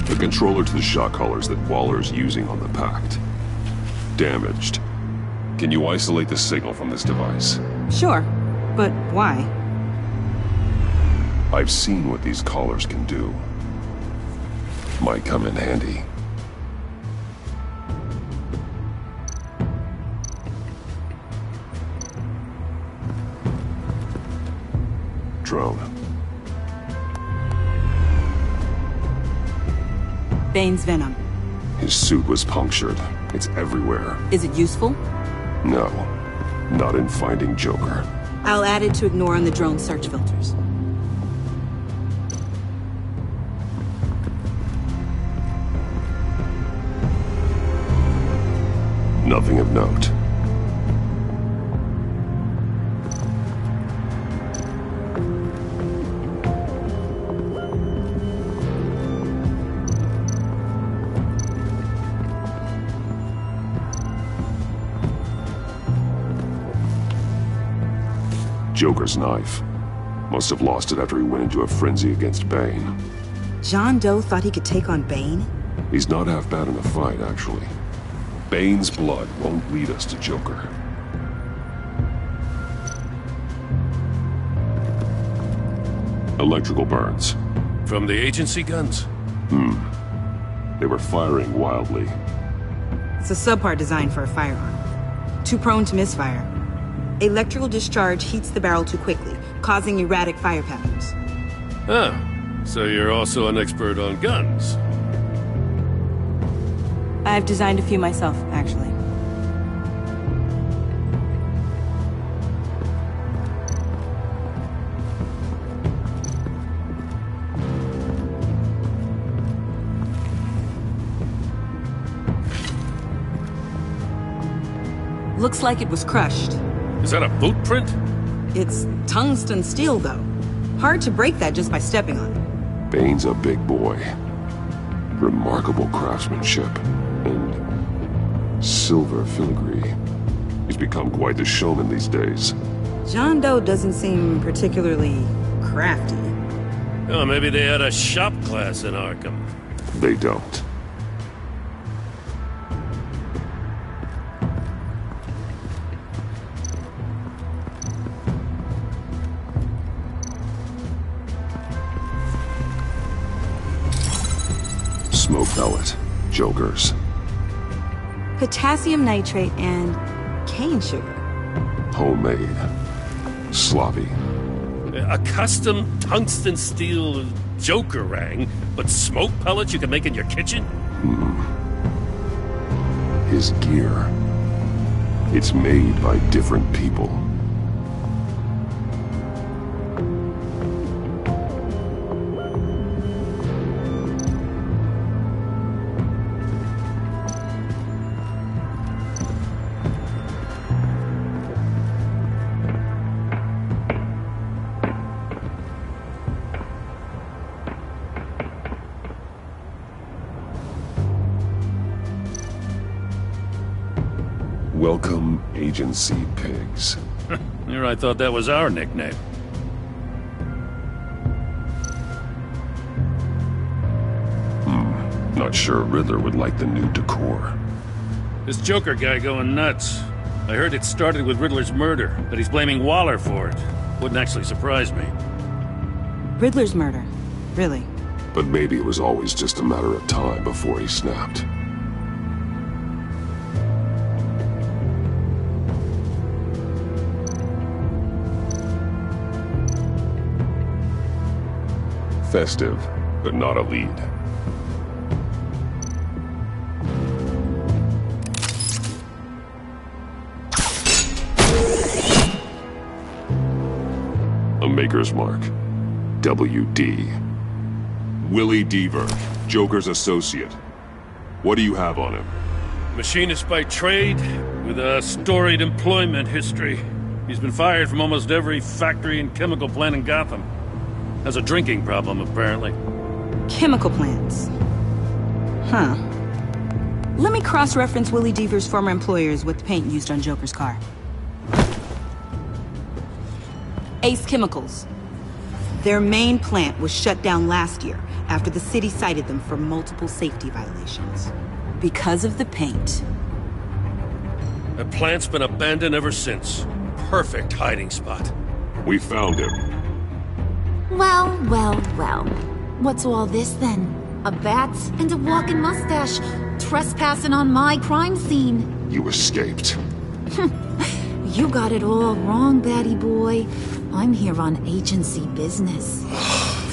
The controller to the shot collars that Waller's using on the Pact. Damaged. Can you isolate the signal from this device? Sure, but why? I've seen what these collars can do. Might come in handy. Drone. Bane's venom. His suit was punctured. It's everywhere. Is it useful? No. Not in finding Joker. I'll add it to ignore on the drone search filters. Nothing of note. Joker's knife. Must have lost it after he went into a frenzy against Bane. John Doe thought he could take on Bane? He's not half bad in a fight, actually. Bane's blood won't lead us to Joker. Electrical burns. From the agency guns? They were firing wildly. It's a subpart designed for a firearm. Too prone to misfire. Electrical discharge heats the barrel too quickly, causing erratic fire patterns. Oh, so you're also an expert on guns? I've designed a few myself, actually. Looks like it was crushed. Is that a boot print? It's tungsten steel, though. Hard to break that just by stepping on it. Bane's a big boy. Remarkable craftsmanship. And silver filigree. He's become quite the showman these days. John Doe doesn't seem particularly crafty. Oh, maybe they had a shop class in Arkham. They don't. Smoke pellet. Jokers. Potassium nitrate and cane sugar. Homemade. Sloppy. A custom tungsten steel Jokerang, but smoke pellets you can make in your kitchen? His gear. It's made by different people. Welcome, Agency Pigs. Here I thought that was our nickname. Not sure Riddler would like the new decor. This Joker guy going nuts. I heard it started with Riddler's murder, but he's blaming Waller for it. Wouldn't actually surprise me. Riddler's murder? Really? But maybe it was always just a matter of time before he snapped. Festive, but not a lead. A Maker's Mark. WD. Willie Deaver, Joker's associate. What do you have on him? Machinist by trade, with a storied employment history. He's been fired from almost every factory and chemical plant in Gotham. Has a drinking problem, apparently. Chemical plants. Huh. Let me cross-reference Willie Deaver's former employers with the paint used on Joker's car. Ace Chemicals. Their main plant was shut down last year after the city cited them for multiple safety violations. Because of the paint. The plant's been abandoned ever since. Perfect hiding spot. We found him. Well, well, well. What's all this then? A bat and a walking mustache trespassing on my crime scene. You escaped. You got it all wrong, baddie boy. I'm here on agency business.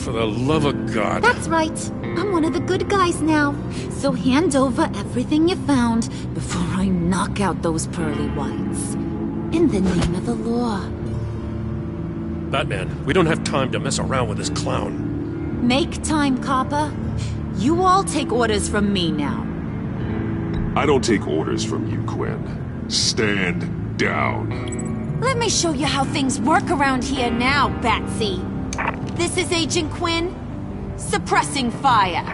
For the love of God. That's right. I'm one of the good guys now. So hand over everything you found before I knock out those pearly whites. In the name of the law. Batman, we don't have time to mess around with this clown. Make time, copper. You all take orders from me now. I don't take orders from you, Quinn. Stand down. Let me show you how things work around here now, Batsy. This is Agent Quinn. Suppressing fire.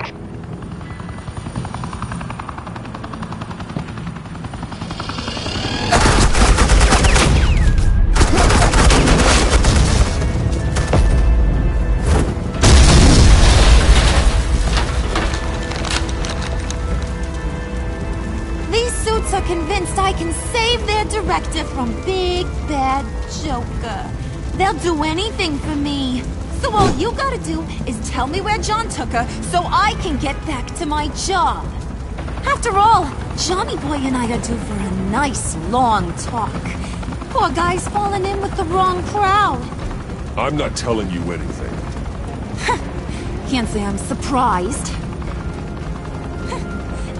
These suits are convinced I can save their director from Big Bad Joker. They'll do anything for me. So all you gotta do is tell me where John took her so I can get back to my job. After all, Johnny Boy and I are due for a nice long talk. Poor guy's fallen in with the wrong crowd. I'm not telling you anything. Can't say I'm surprised.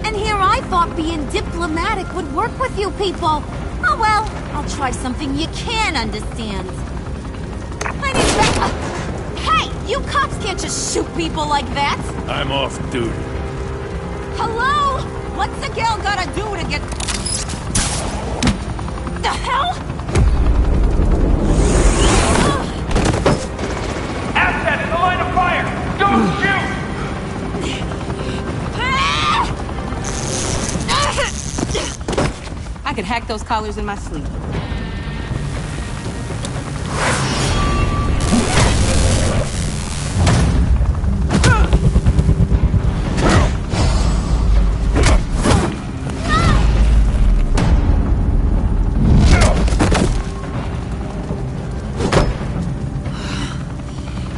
And here I thought being diplomatic would work with you people. Oh well, I'll try something you can understand. I need that. Hey, you cops can't just shoot people like that! I'm off duty. Hello? What's a girl gotta do to get... The hell? Asset in the line of fire! Don't shoot! I could hack those collars in my sleep.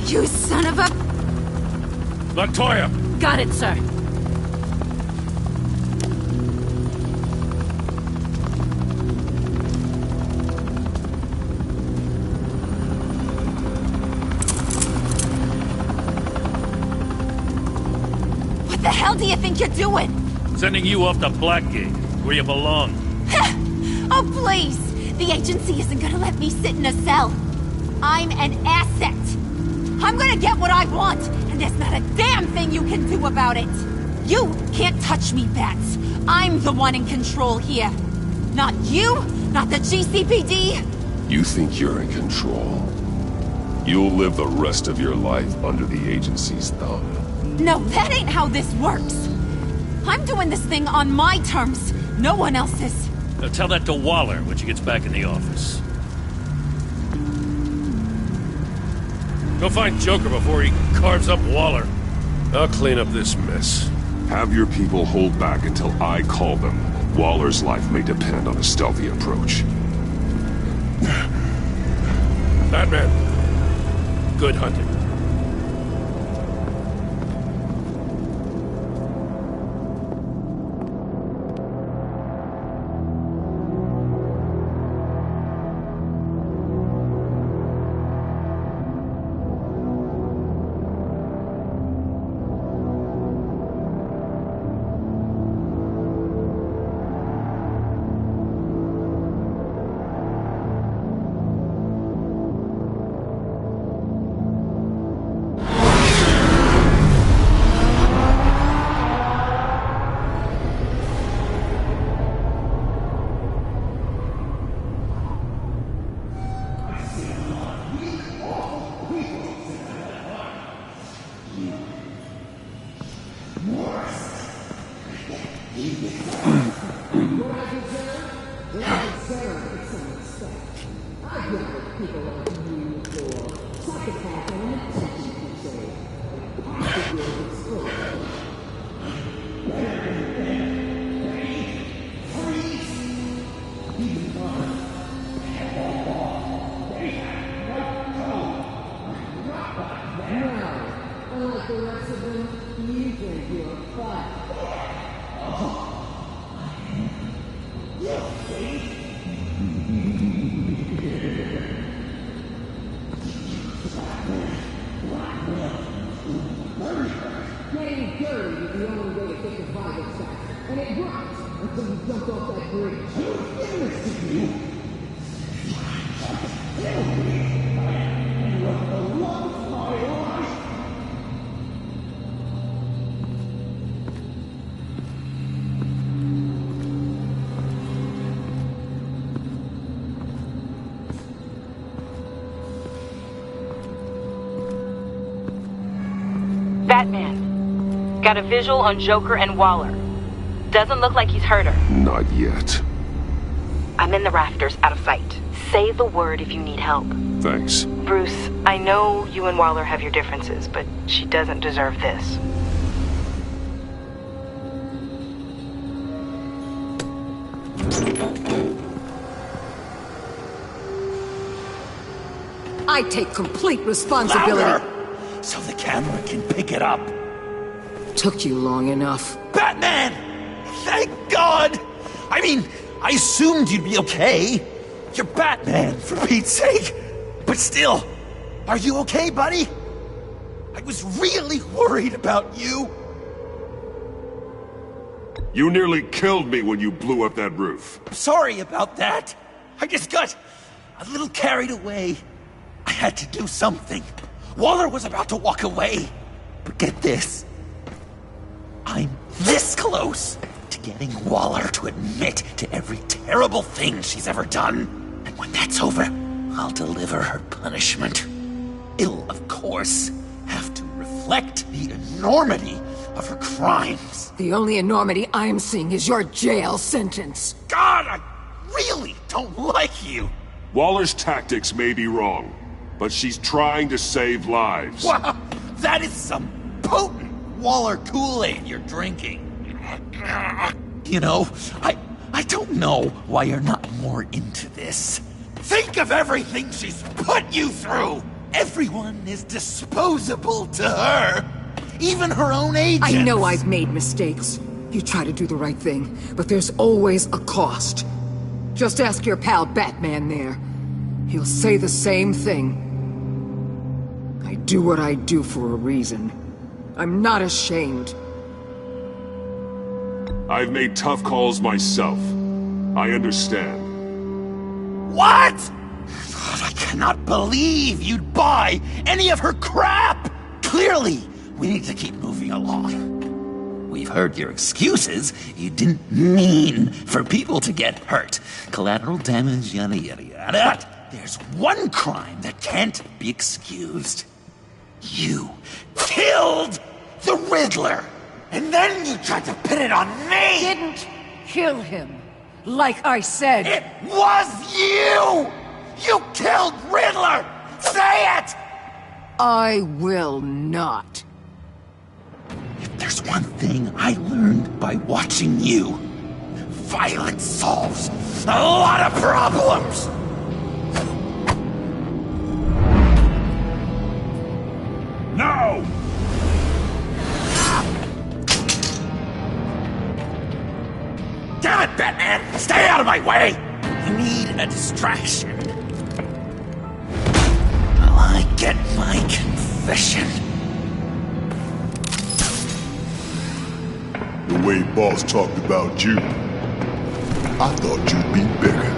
You son of a... Latoya! Got it, sir. What the hell do you think you're doing? Sending you off to Blackgate, where you belong. Oh, please! The agency isn't gonna let me sit in a cell. I'm an asset. I'm gonna get what I want, and there's not a damn thing you can do about it. You can't touch me, Bats. I'm the one in control here. Not you, not the GCPD. You think you're in control? You'll live the rest of your life under the agency's thumb. No, that ain't how this works. I'm doing this thing on my terms, no one else's. Tell that to Waller when she gets back in the office. Go find Joker before he carves up Waller. I'll clean up this mess. Have your people hold back until I call them. Waller's life may depend on a stealthy approach. Batman, good hunting. Batman. Got a visual on Joker and Waller. Doesn't look like he's hurt her. Not yet. I'm in the rafters, out of sight. Say the word if you need help. Thanks. Bruce, I know you and Waller have your differences, but she doesn't deserve this. I take complete responsibility. Louder! So the camera can pick it up. Took you long enough. Batman! Thank God! I mean, I assumed you'd be okay. You're Batman, for Pete's sake. But still, are you okay, buddy? I was really worried about you. You nearly killed me when you blew up that roof. Sorry about that. I just got a little carried away. I had to do something. Waller was about to walk away. But get this. I'm this close to getting Waller to admit to every terrible thing she's ever done. And when that's over, I'll deliver her punishment. It'll, of course, have to reflect the enormity of her crimes. The only enormity I'm seeing is your jail sentence. God, I really don't like you. Waller's tactics may be wrong, but she's trying to save lives. Wow, that is some potent Waller Kool-Aid you're drinking. You know, I don't know why you're not more into this. Think of everything she's put you through! Everyone is disposable to her. Even her own agents. I know I've made mistakes. You try to do the right thing, but there's always a cost. Just ask your pal Batman there. He'll say the same thing. I do what I do for a reason. I'm not ashamed. I've made tough calls myself. I understand. What? God, I cannot believe you'd buy any of her crap! Clearly, we need to keep moving along. We've heard your excuses. You didn't mean for people to get hurt. Collateral damage, yada yada yada. But there's one crime that can't be excused. You killed the Riddler! And then you tried to pin it on me! Didn't kill him. Like I said. It was you! You killed Riddler! Say it! I will not. If there's one thing I learned by watching you, violence solves a lot of problems! No! Damn it, Batman! Stay out of my way! I need a distraction. While I get my confession. The way Boss talked about you, I thought you'd be bigger.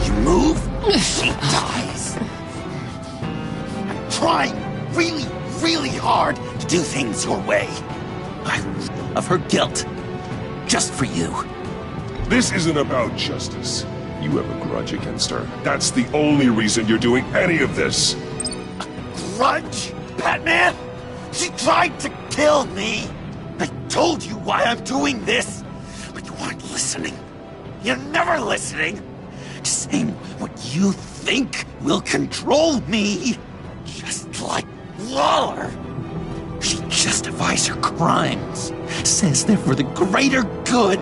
You move, she dies. I'm trying really hard to do things your way. Of her guilt. Just for you. This isn't about justice. You have a grudge against her. That's the only reason you're doing any of this. Grudge? Batman? She tried to kill me! I told you why I'm doing this, but you weren't listening. You're never listening. Just saying what you think will control me. Just like Waller. She justifies her crimes. Says they're for the greater good.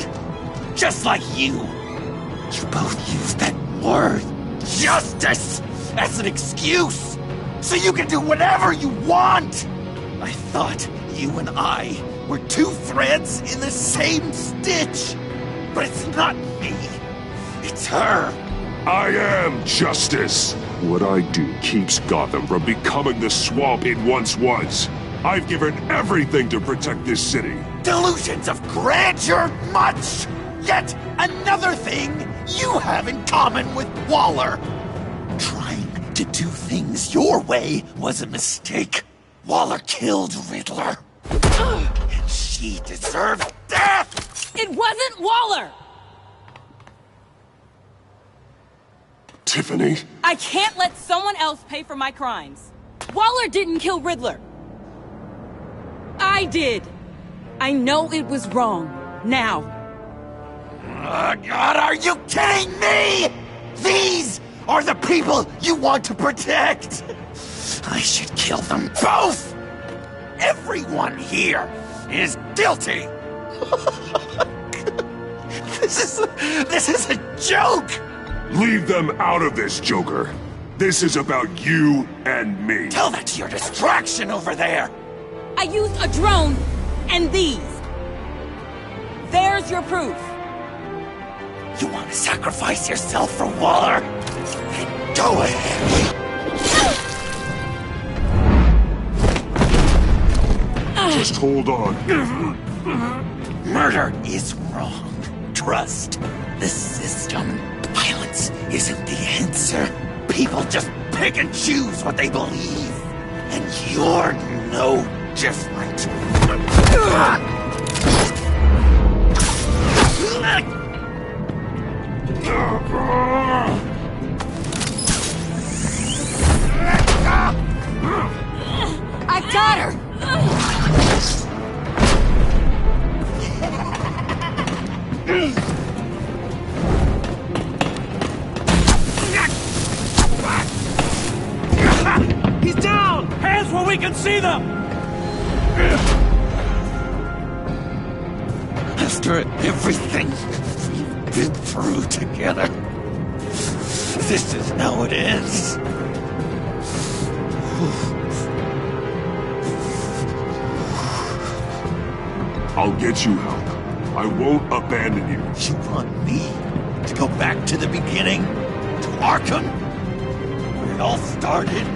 Just like you. You both use that word, justice, as an excuse. So you can do whatever you want. I thought you and I were two threads in the same stitch. But it's not me. It's her. I am justice. What I do keeps Gotham from becoming the swamp it once was. I've given everything to protect this city. Delusions of grandeur much! Yet another thing you have in common with Waller. Trying to do things your way was a mistake. Waller killed Riddler. And she deserved death! It wasn't Waller! Tiffany? I can't let someone else pay for my crimes. Waller didn't kill Riddler. I did. I know it was wrong. Now. God, are you kidding me? These are the people you want to protect. I should kill them both. Everyone here is guilty. This is a joke. Leave them out of this, Joker. This is about you and me. Tell that to your distraction over there. I used a drone and these. There's your proof. You want to sacrifice yourself for Waller? Then go ahead. Just hold on. Murder is wrong. Trust the system. Violence isn't the answer. People just pick and choose what they believe. And you're no different. I got her! He's down! Hands where we can see them! After everything we've been through together, this is how it ends. I'll get you help. I won't abandon you. You want me to go back to the beginning? To Arkham? Where it all started?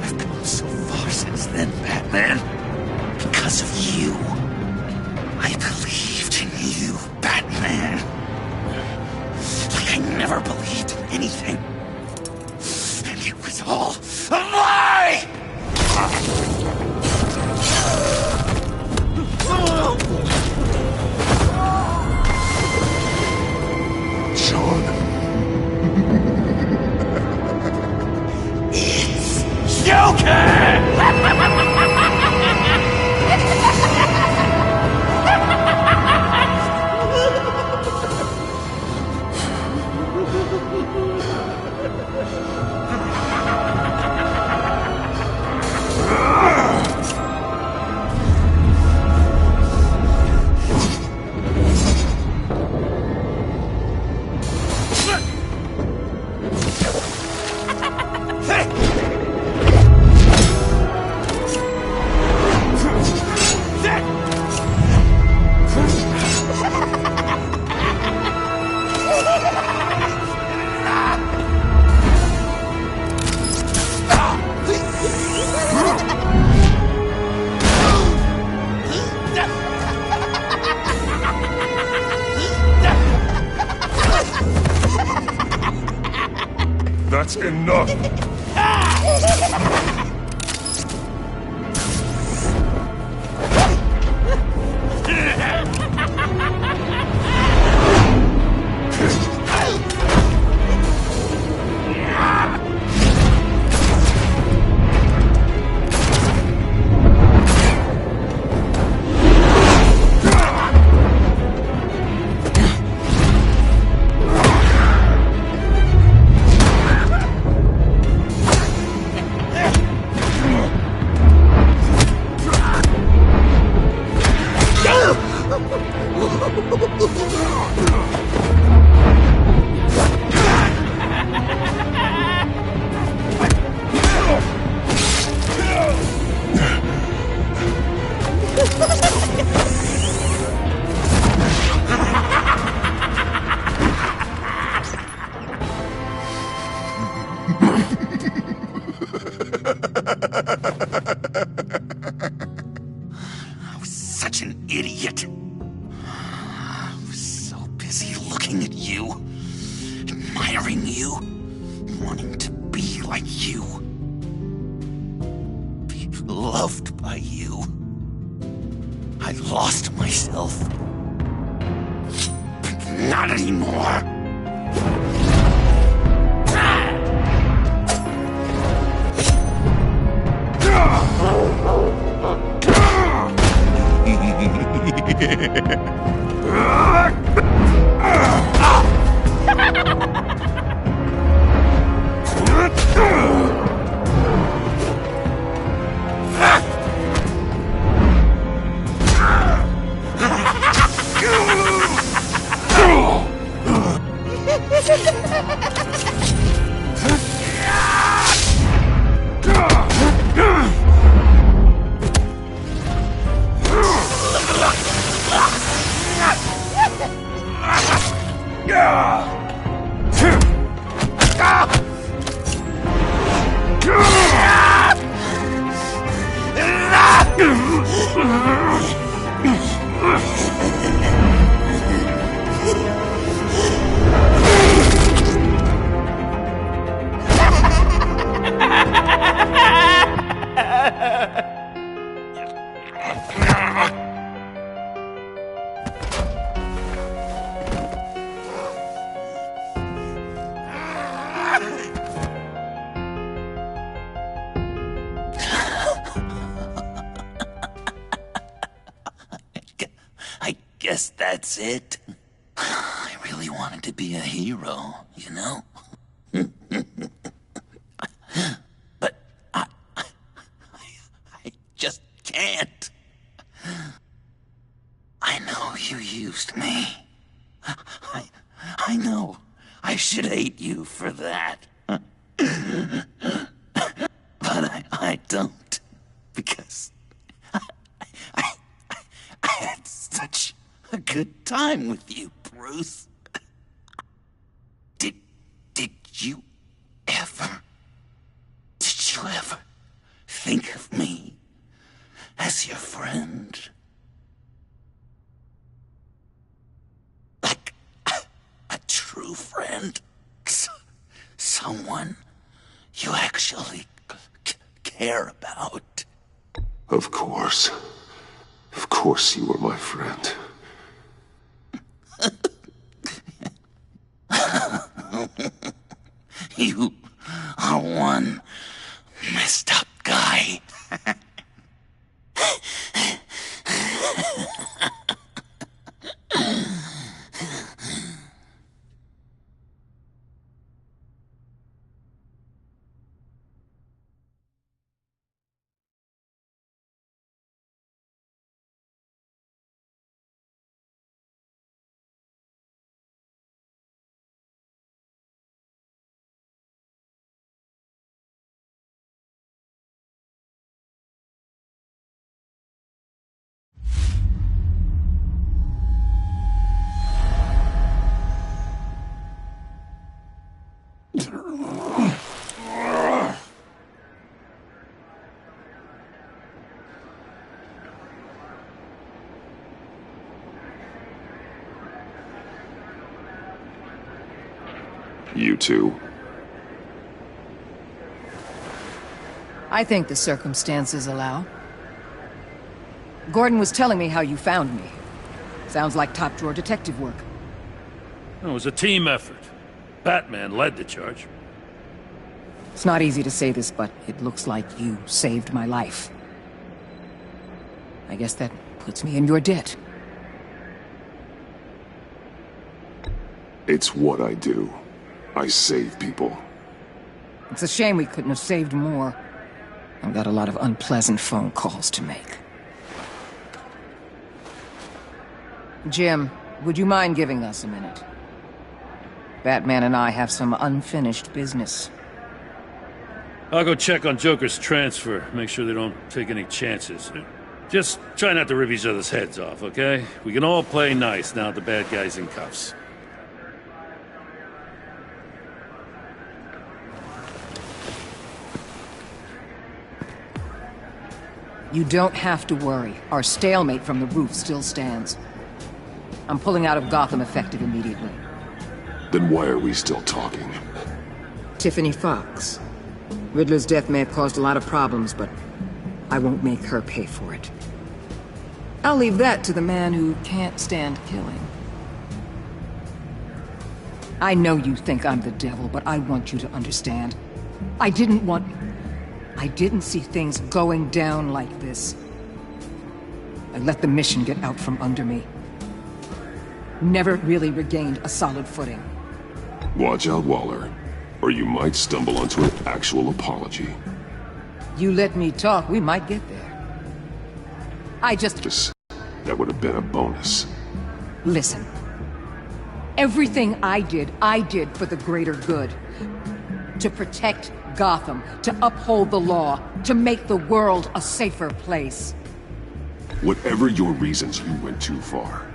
I've come so far since then, Batman. Because of you. I believed in you, Batman. Like I never believed in anything. And it was all a lie! That's enough! I was such an idiot. I was so busy looking at you, admiring you, wanting to be like you, be loved by you. I lost myself. But not anymore. I guess that's it. I really wanted to be a hero, you know? But I just can't. I know you used me. I know I should hate you for that. But I don't, because I had such a good time with you, Bruce. Did you ever think of me as your friend? Like a true friend? Someone you actually care about? Of course. Of course you were my friend. You are one messed up guy. way. You two. I think the circumstances allow. Gordon was telling me how you found me. Sounds like top-drawer detective work. It was a team effort. Batman led the charge. It's not easy to say this, but it looks like you saved my life. I guess that puts me in your debt. It's what I do. I save people. It's a shame we couldn't have saved more. I've got a lot of unpleasant phone calls to make. Jim, would you mind giving us a minute? Batman and I have some unfinished business. I'll go check on Joker's transfer, make sure they don't take any chances. Just try not to rip each other's heads off, okay? We can all play nice now the bad guy's in cuffs. You don't have to worry. Our stalemate from the roof still stands. I'm pulling out of Gotham effective immediately. Then why are we still talking? Tiffany Fox. Riddler's death may have caused a lot of problems, but I won't make her pay for it. I'll leave that to the man who can't stand killing. I know you think I'm the devil, but I want you to understand. I didn't see things going down like this. I let the mission get out from under me. Never really regained a solid footing. Watch out, Waller, or you might stumble onto an actual apology. You let me talk, we might get there. That would have been a bonus. Listen. Everything I did for the greater good. To protect Gotham, to uphold the law, to make the world a safer place. Whatever your reasons, you went too far.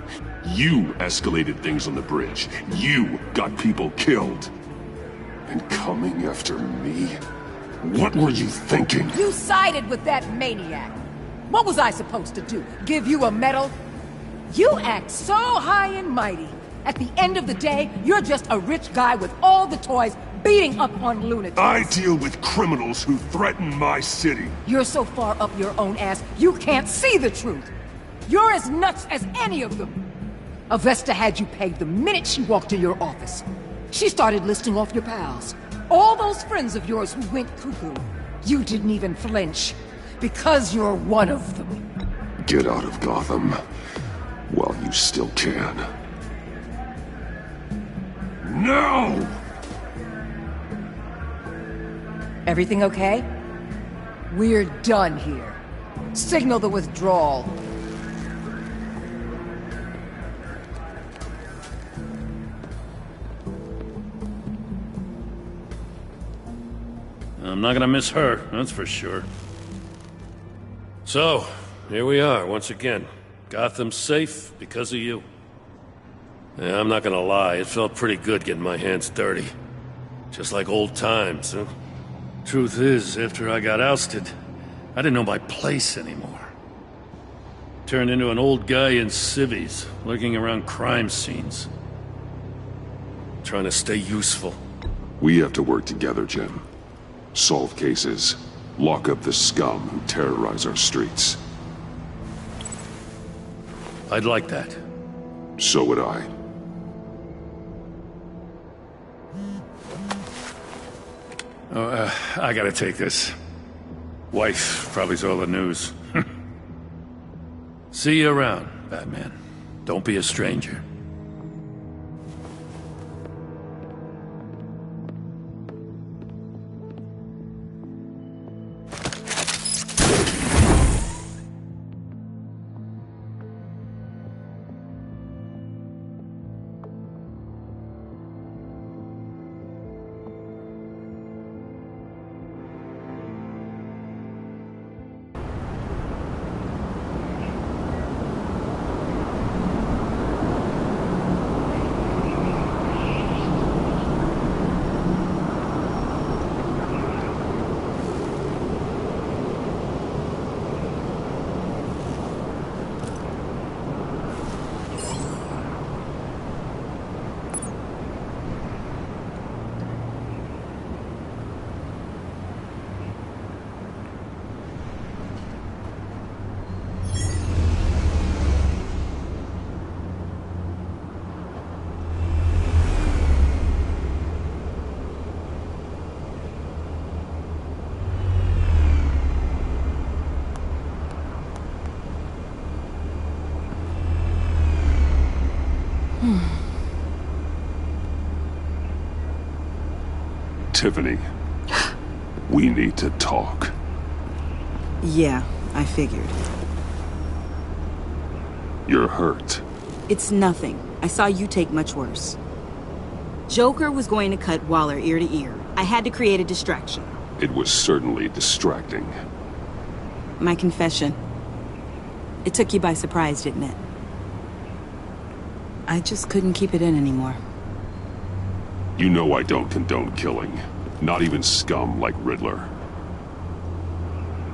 You escalated things on the bridge. You got people killed. And coming after me? What were you thinking? You sided with that maniac. What was I supposed to do? Give you a medal? You act so high and mighty. At the end of the day, you're just a rich guy with all the toys beating up on lunatics. I deal with criminals who threaten my city. You're so far up your own ass, you can't see the truth. You're as nuts as any of them. Avesta had you pegged the minute she walked in your office. She started listing off your pals. All those friends of yours who went cuckoo. You didn't even flinch. Because you're one of them. Get out of Gotham while you still can. No! Everything okay? We're done here. Signal the withdrawal. I'm not gonna miss her, that's for sure. So, here we are, once again. Gotham's safe because of you. Yeah, I'm not gonna lie, it felt pretty good getting my hands dirty. Just like old times, huh? Truth is, after I got ousted, I didn't know my place anymore. Turned into an old guy in civvies, lurking around crime scenes. Trying to stay useful. We have to work together, Jim. Solve cases. Lock up the scum who terrorize our streets. I'd like that. So would I. I gotta take this. Wife probably saw the news. See you around, Batman. Don't be a stranger. Tiffany, we need to talk. Yeah, I figured. You're hurt. It's nothing. I saw you take much worse. Joker was going to cut Waller ear to ear. I had to create a distraction. It was certainly distracting. My confession. It took you by surprise, didn't it? I just couldn't keep it in anymore. You know I don't condone killing. Not even scum like Riddler.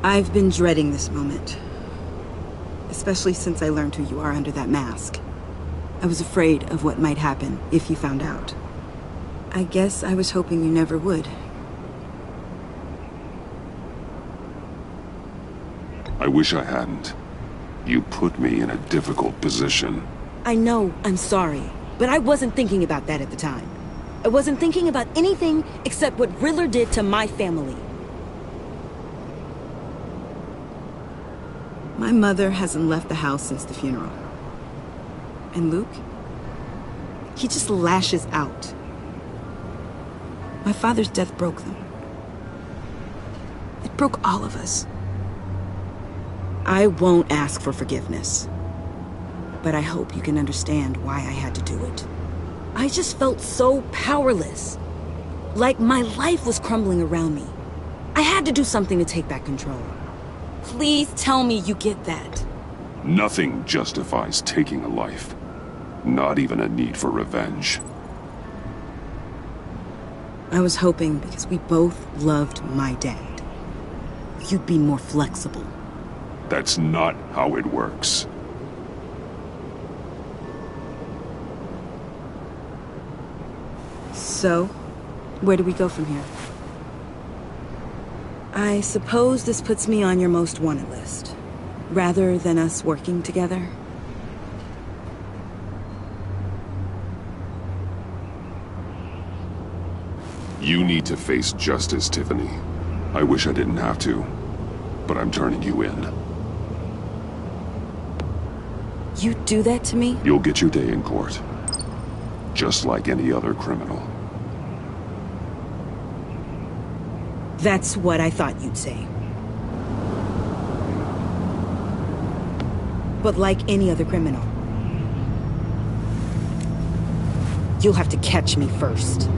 I've been dreading this moment. Especially since I learned who you are under that mask. I was afraid of what might happen if you found out. I guess I was hoping you never would. I wish I hadn't. You put me in a difficult position. I know, I'm sorry. But I wasn't thinking about that at the time. I wasn't thinking about anything except what Riddler did to my family. My mother hasn't left the house since the funeral. And Luke? He just lashes out. My father's death broke them. It broke all of us. I won't ask for forgiveness. But I hope you can understand why I had to do it. I just felt so powerless. Like my life was crumbling around me. I had to do something to take back control. Please tell me you get that. Nothing justifies taking a life. Not even a need for revenge. I was hoping because we both loved my dad, you'd be more flexible. That's not how it works. So, where do we go from here? I suppose this puts me on your most wanted list, rather than us working together. You need to face justice, Tiffany. I wish I didn't have to, but I'm turning you in. You'd do that to me? You'll get your day in court. Just like any other criminal. That's what I thought you'd say. But like any other criminal, you'll have to catch me first.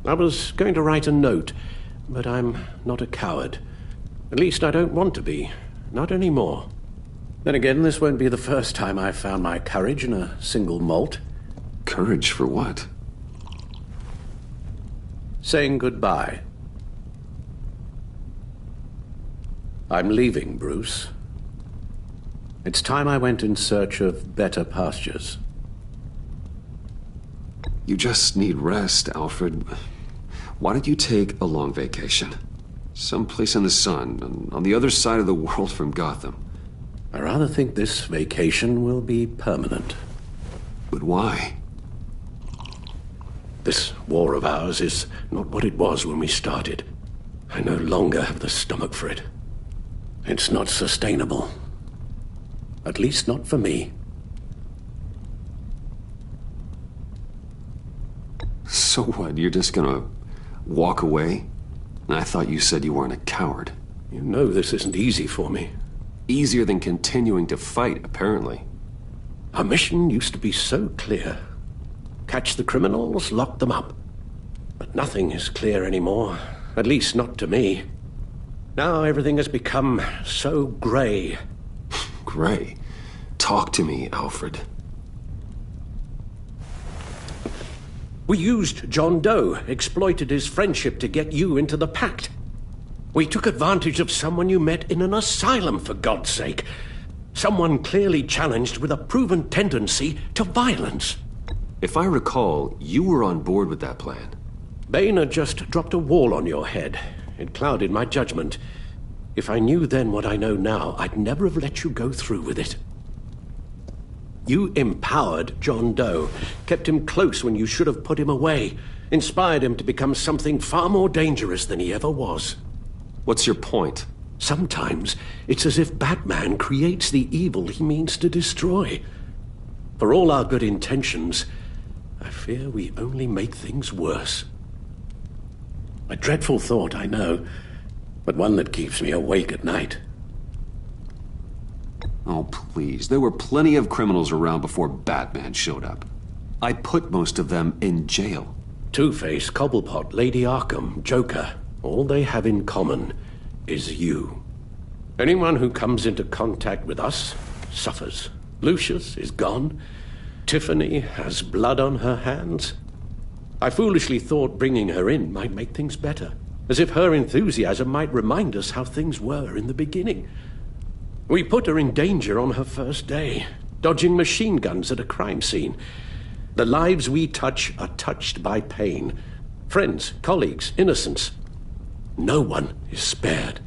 I was going to write a note, but I'm not a coward. At least I don't want to be. Not anymore. Then again, this won't be the first time I've found my courage in a single malt. Courage for what? Saying goodbye. I'm leaving, Bruce. It's time I went in search of better pastures. You just need rest, Alfred. Why don't you take a long vacation? Someplace in the sun, on the other side of the world from Gotham. I rather think this vacation will be permanent. But why? This war of ours is not what it was when we started. I no longer have the stomach for it. It's not sustainable. At least not for me. So what, you're just gonna walk away? I thought you said you weren't a coward. You know this isn't easy for me. Easier than continuing to fight, apparently. Our mission used to be so clear. Catch the criminals, lock them up. But nothing is clear anymore. At least not to me. Now everything has become so grey. Grey? Talk to me, Alfred. We used John Doe, exploited his friendship to get you into the pact. We took advantage of someone you met in an asylum, for God's sake. Someone clearly challenged with a proven tendency to violence. If I recall, you were on board with that plan. Boehner just dropped a wall on your head. It clouded my judgment. If I knew then what I know now, I'd never have let you go through with it. You empowered John Doe, kept him close when you should have put him away, inspired him to become something far more dangerous than he ever was. What's your point? Sometimes it's as if Batman creates the evil he means to destroy. For all our good intentions, I fear we only make things worse. A dreadful thought, I know, but one that keeps me awake at night. Oh, please. There were plenty of criminals around before Batman showed up. I put most of them in jail. Two-Face, Cobblepot, Lady Arkham, Joker, all they have in common is you. Anyone who comes into contact with us suffers. Lucius is gone. Tiffany has blood on her hands. I foolishly thought bringing her in might make things better, as if her enthusiasm might remind us how things were in the beginning. We put her in danger on her first day, dodging machine guns at a crime scene. The lives we touch are touched by pain. Friends, colleagues, innocents. No one is spared.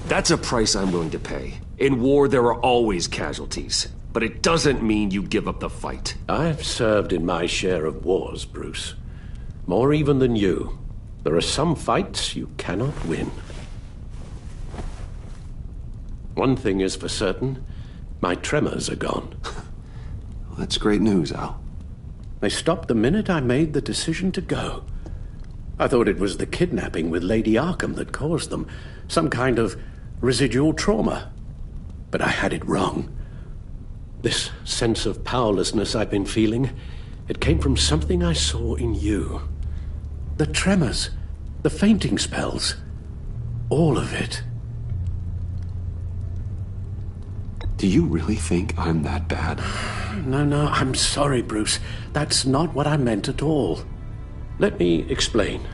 That's a price I'm willing to pay. In war, there are always casualties. But it doesn't mean you give up the fight. I've served in my share of wars, Bruce. More even than you. There are some fights you cannot win. One thing is for certain, my tremors are gone. Well, that's great news, Al. They stopped the minute I made the decision to go. I thought it was the kidnapping with Lady Arkham that caused them. Some kind of residual trauma. But I had it wrong. This sense of powerlessness I've been feeling, it came from something I saw in you. The tremors, the fainting spells, all of it. Do you really think I'm that bad? No, I'm sorry, Bruce. That's not what I meant at all. Let me explain.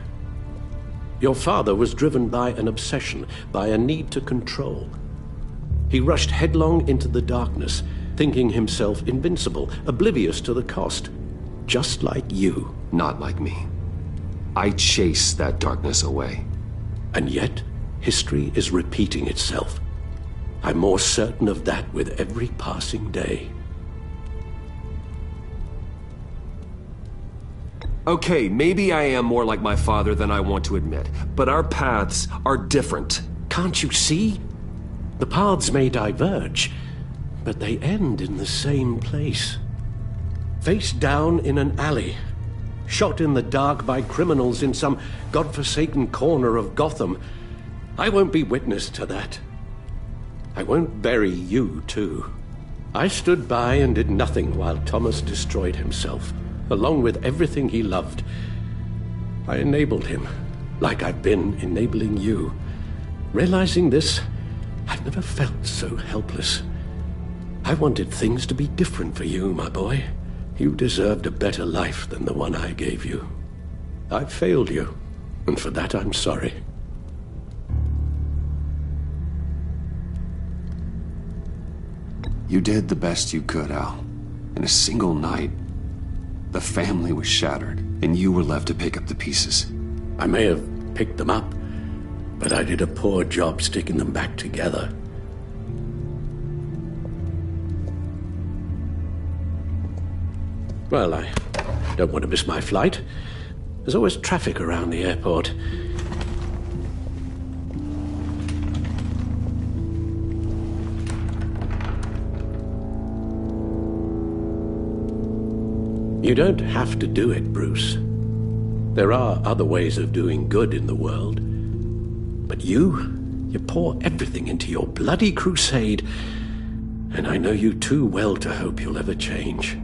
Your father was driven by an obsession, by a need to control. He rushed headlong into the darkness, thinking himself invincible, oblivious to the cost. Just like you. Not like me. I chase that darkness away. And yet, history is repeating itself. I'm more certain of that with every passing day. Okay, maybe I am more like my father than I want to admit, but our paths are different. Can't you see? The paths may diverge, but they end in the same place. Face down in an alley, shot in the dark by criminals in some godforsaken corner of Gotham. I won't be witness to that. I won't bury you, too. I stood by and did nothing while Thomas destroyed himself. along with everything he loved. I enabled him, like I've been enabling you. Realizing this, I've never felt so helpless. I wanted things to be different for you, my boy. You deserved a better life than the one I gave you. I failed you, and for that I'm sorry. You did the best you could, Al. In a single night, the family was shattered, and you were left to pick up the pieces. I may have picked them up, but I did a poor job sticking them back together. Well, I don't want to miss my flight. There's always traffic around the airport. You don't have to do it, Bruce. There are other ways of doing good in the world. But you pour everything into your bloody crusade, and I know you too well to hope you'll ever change.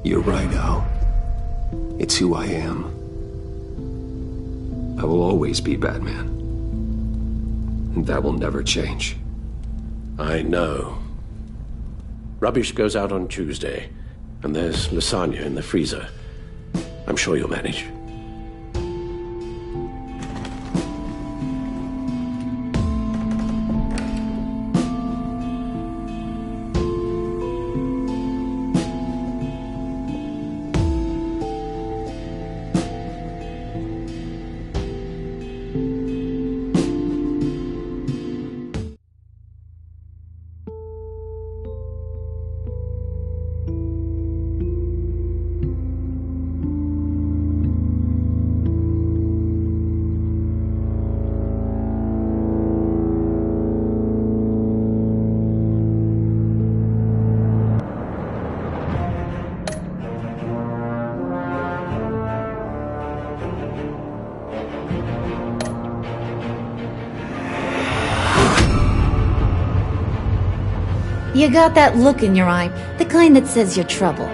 You're right, Al. It's who I am. I will always be Batman. And that will never change. I know. Rubbish goes out on Tuesday, and there's lasagna in the freezer. I'm sure you'll manage. You got that look in your eye, the kind that says you're trouble.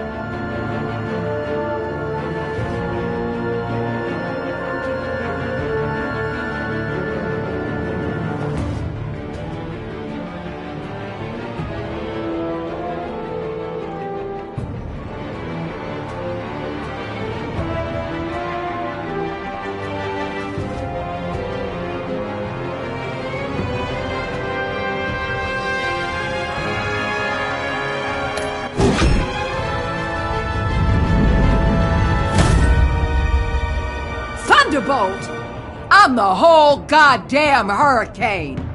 Thunderbolt! I'm the whole goddamn hurricane!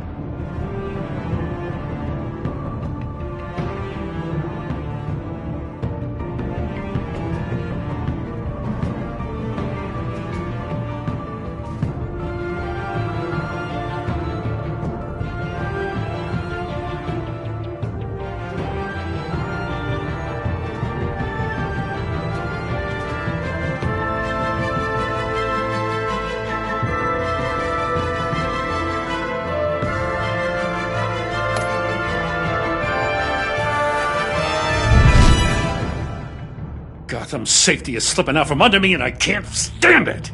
Gotham's safety is slipping out from under me and I can't stand it!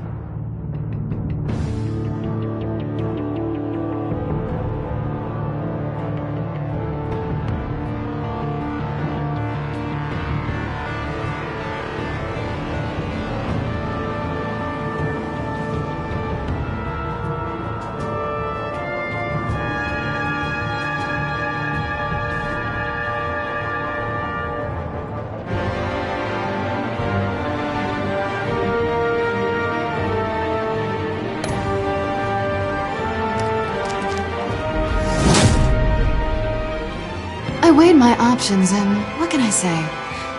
I weighed my options and what can I say?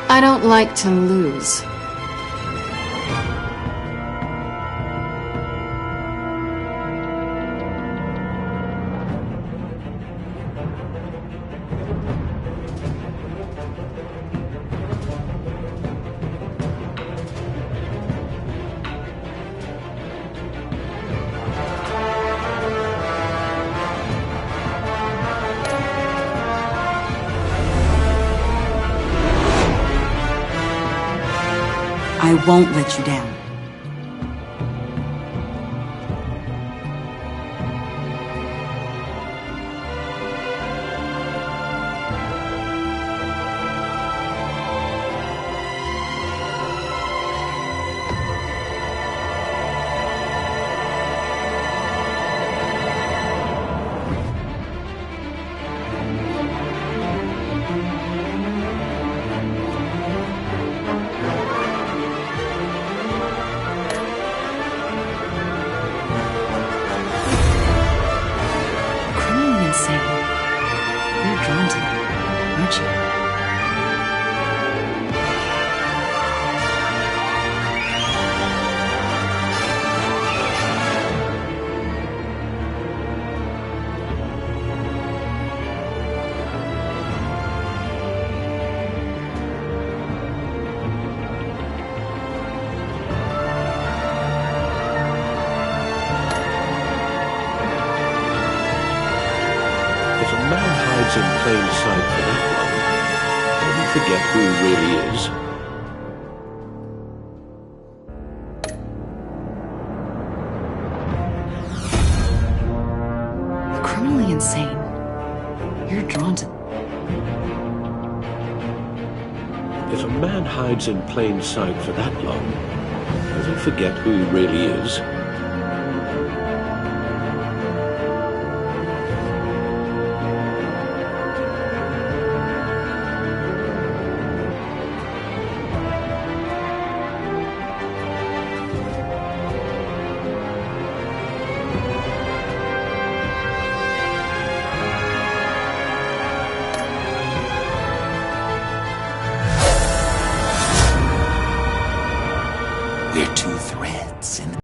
I don't like to lose. I won't let you down. In plain sight for that long, will he forget who he really is? You're criminally insane. You're drawn to... If a man hides in plain sight for that long, will he forget who he really is? We're two threads in the...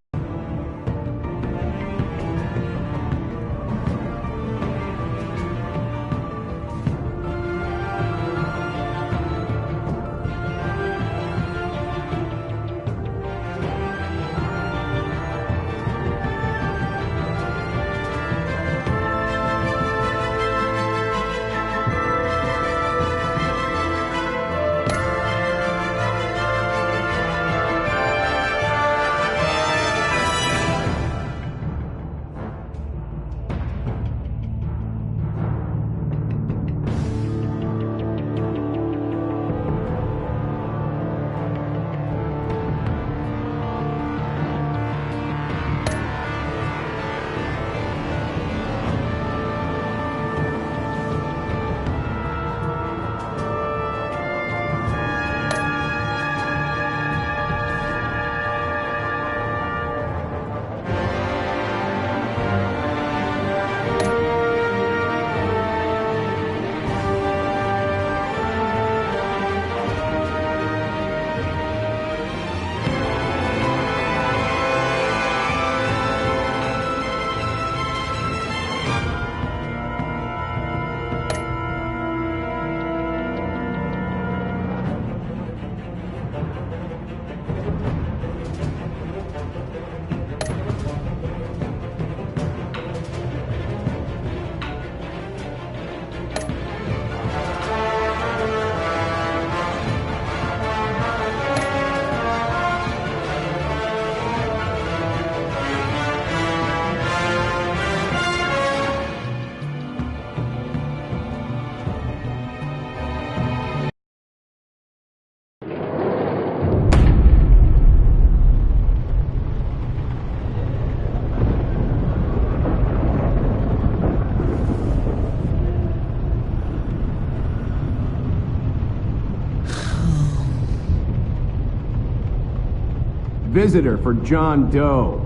Visitor for John Doe.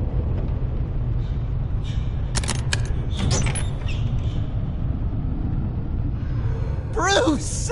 Bruce!